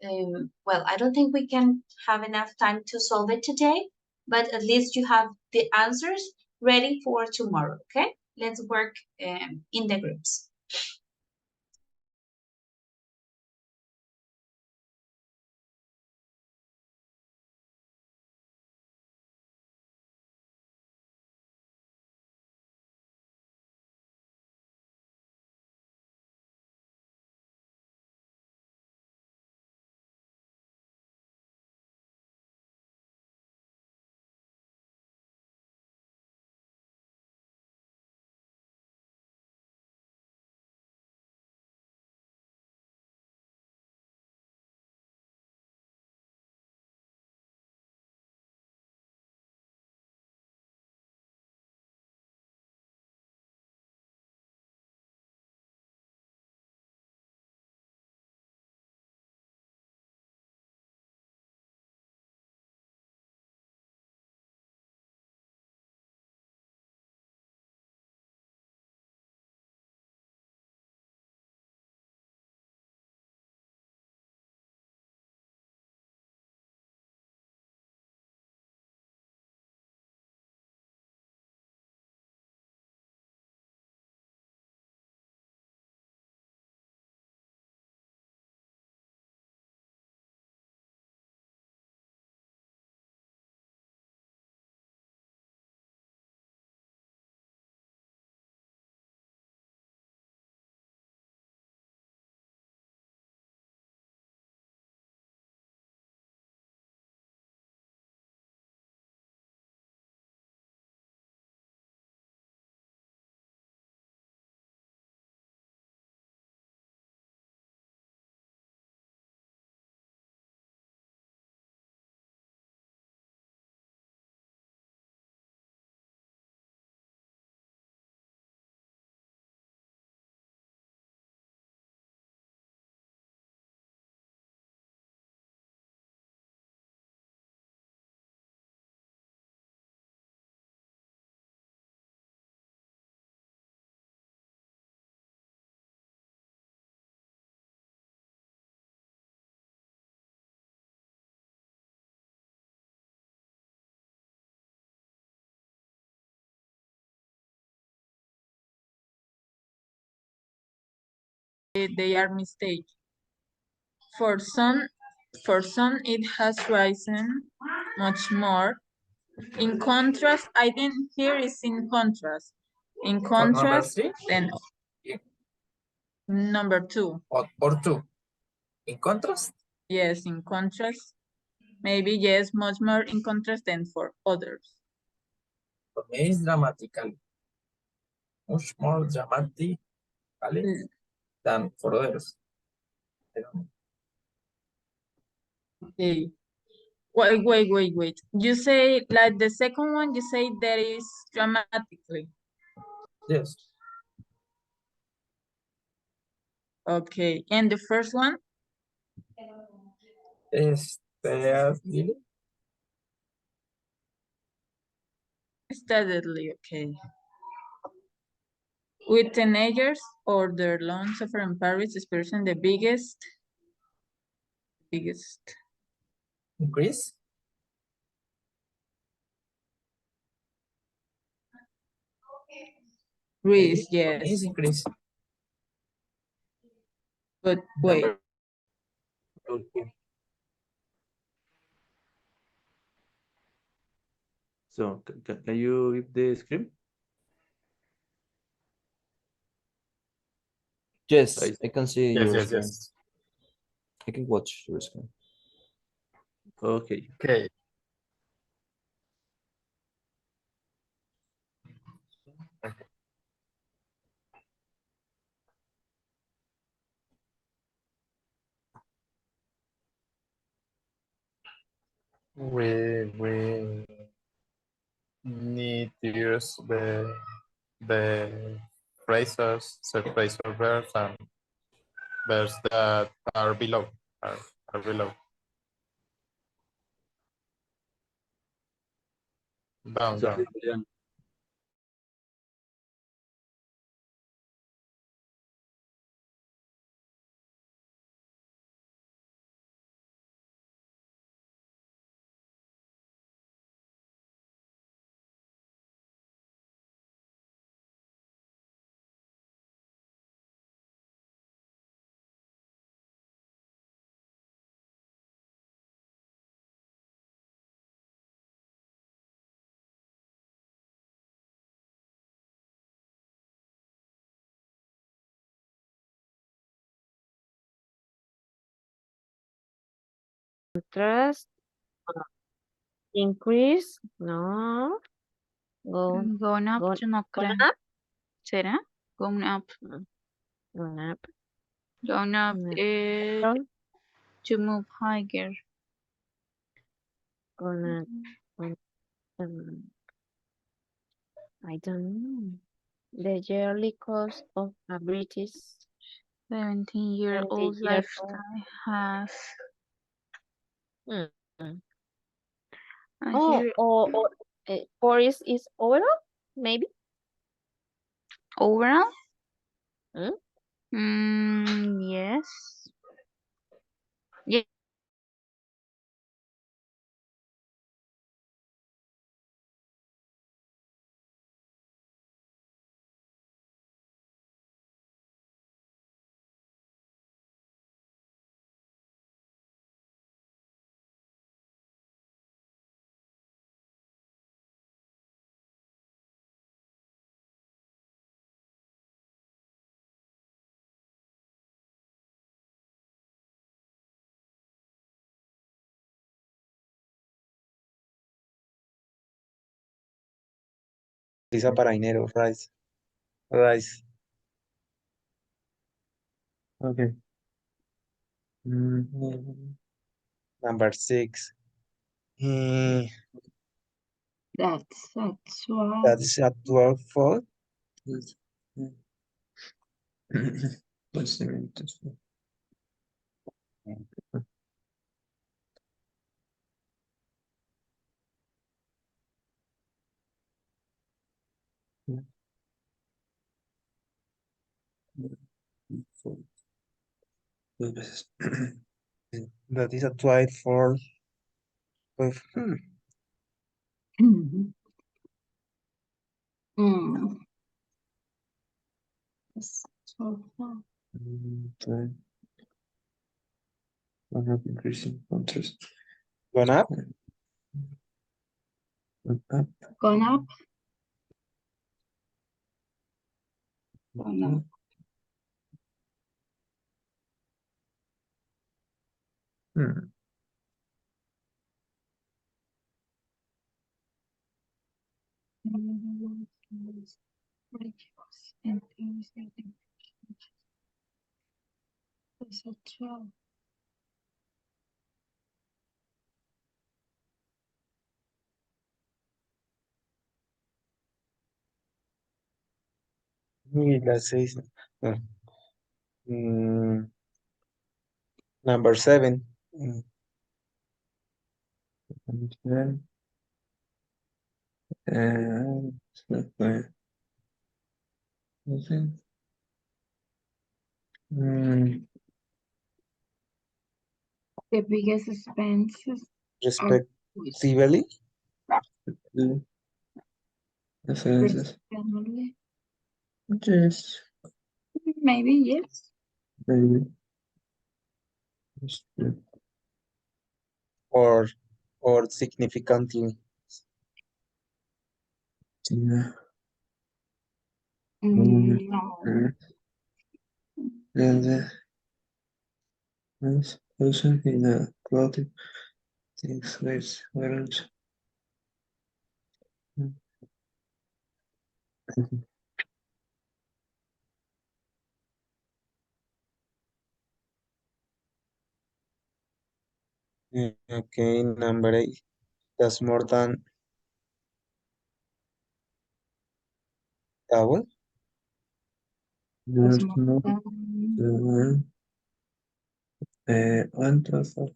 well, I don't think we can have enough time to solve it today, but at least you have the answers ready for tomorrow, okay? Let's work in the groups. They are mistake. For some, it has risen much more. In contrast, I think here is in contrast. In contrast, then number 2. Or 2. In contrast? Yes, in contrast. Maybe yes, much more in contrast than for others. For me, it's dramatically. Much more dramatic than for others. I don't know. Okay. Wait. You say, like the second one, you say that is dramatically. Yes. Okay. And the first one? Steadily, okay. With teenagers or their loans suffer in Paris experiencing the biggest increase. Risk, yes. Is increase. But wait. So can you give the script? Yes, I can see your Yes. screen. I can watch your screen. Okay. Okay. We need to use the phrases, the phrasal verbs, and verbs that are below. Are below. Down. Interest increase, no. Gone up, yo no creo. Gone up? ¿Será? Gone up. Gone up. Gone up is to move higher. Gone up. I don't know. The yearly cost of a British 17-year-old lifestyle has. Or is overall, maybe? Overall? Yes. Yeah. Lisa para dinero, rice. Rice. Okay. Number 6. That's a 12. That's a 12 fold. What's the name? That is a 12 fold. With, That's 12. Gone up, increasing contrast. Gone up? Up. Gone up. Gone up. That's a 12. Let's say number 7. It's not my nothing. The biggest expenses Respectively? Respectively. Yes. Maybe, yes. Maybe. Or significantly. Yeah. No. And this person in a clothing things with orange. Okay, number 8. That's more than double. There's no one transfer.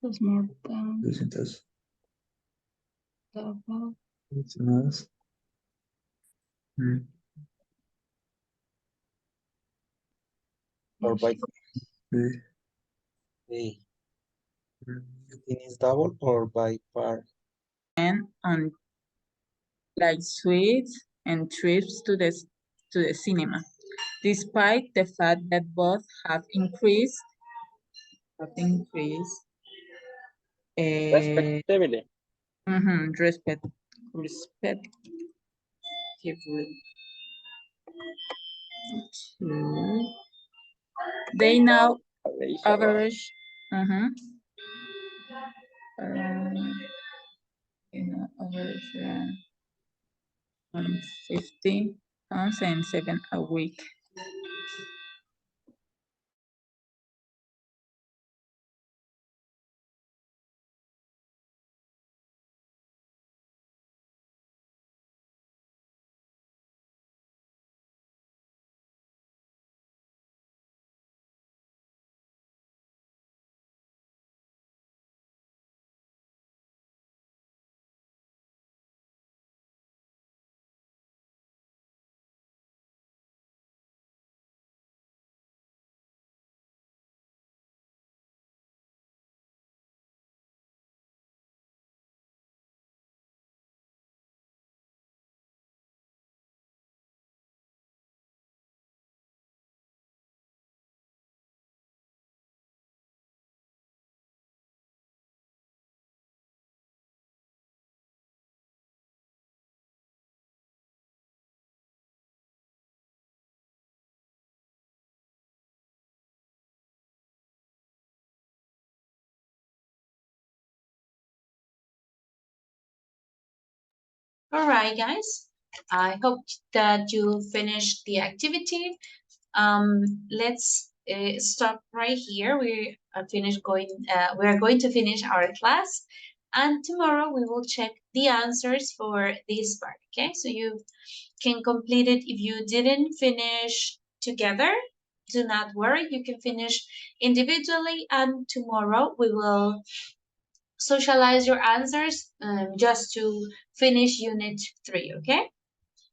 That's more than Visitas. double. It's más. Or by it is double or by par. And on like sweets and trips to the cinema, despite the fact that both have increased. Respectively. Respectively. They now average Average 15 pounds and 7 a week. All right, guys. I hope that you finished the activity. Let's stop right here. We are finished going. We are going to finish our class, and tomorrow we will check the answers for this part. Okay, so you can complete it. If you didn't finish together, do not worry. You can finish individually, and tomorrow we will socialize your answers just to finish unit 3. Okay,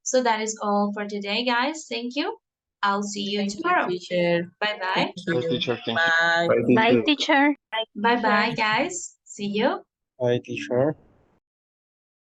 so that is all for today, guys. Thank you. I'll see you tomorrow. Teacher. Bye bye. Thank Bye, you. teacher. Thank you. Bye. Bye, Bye, teacher. teacher. Bye bye, guys. See you. Hi, teacher.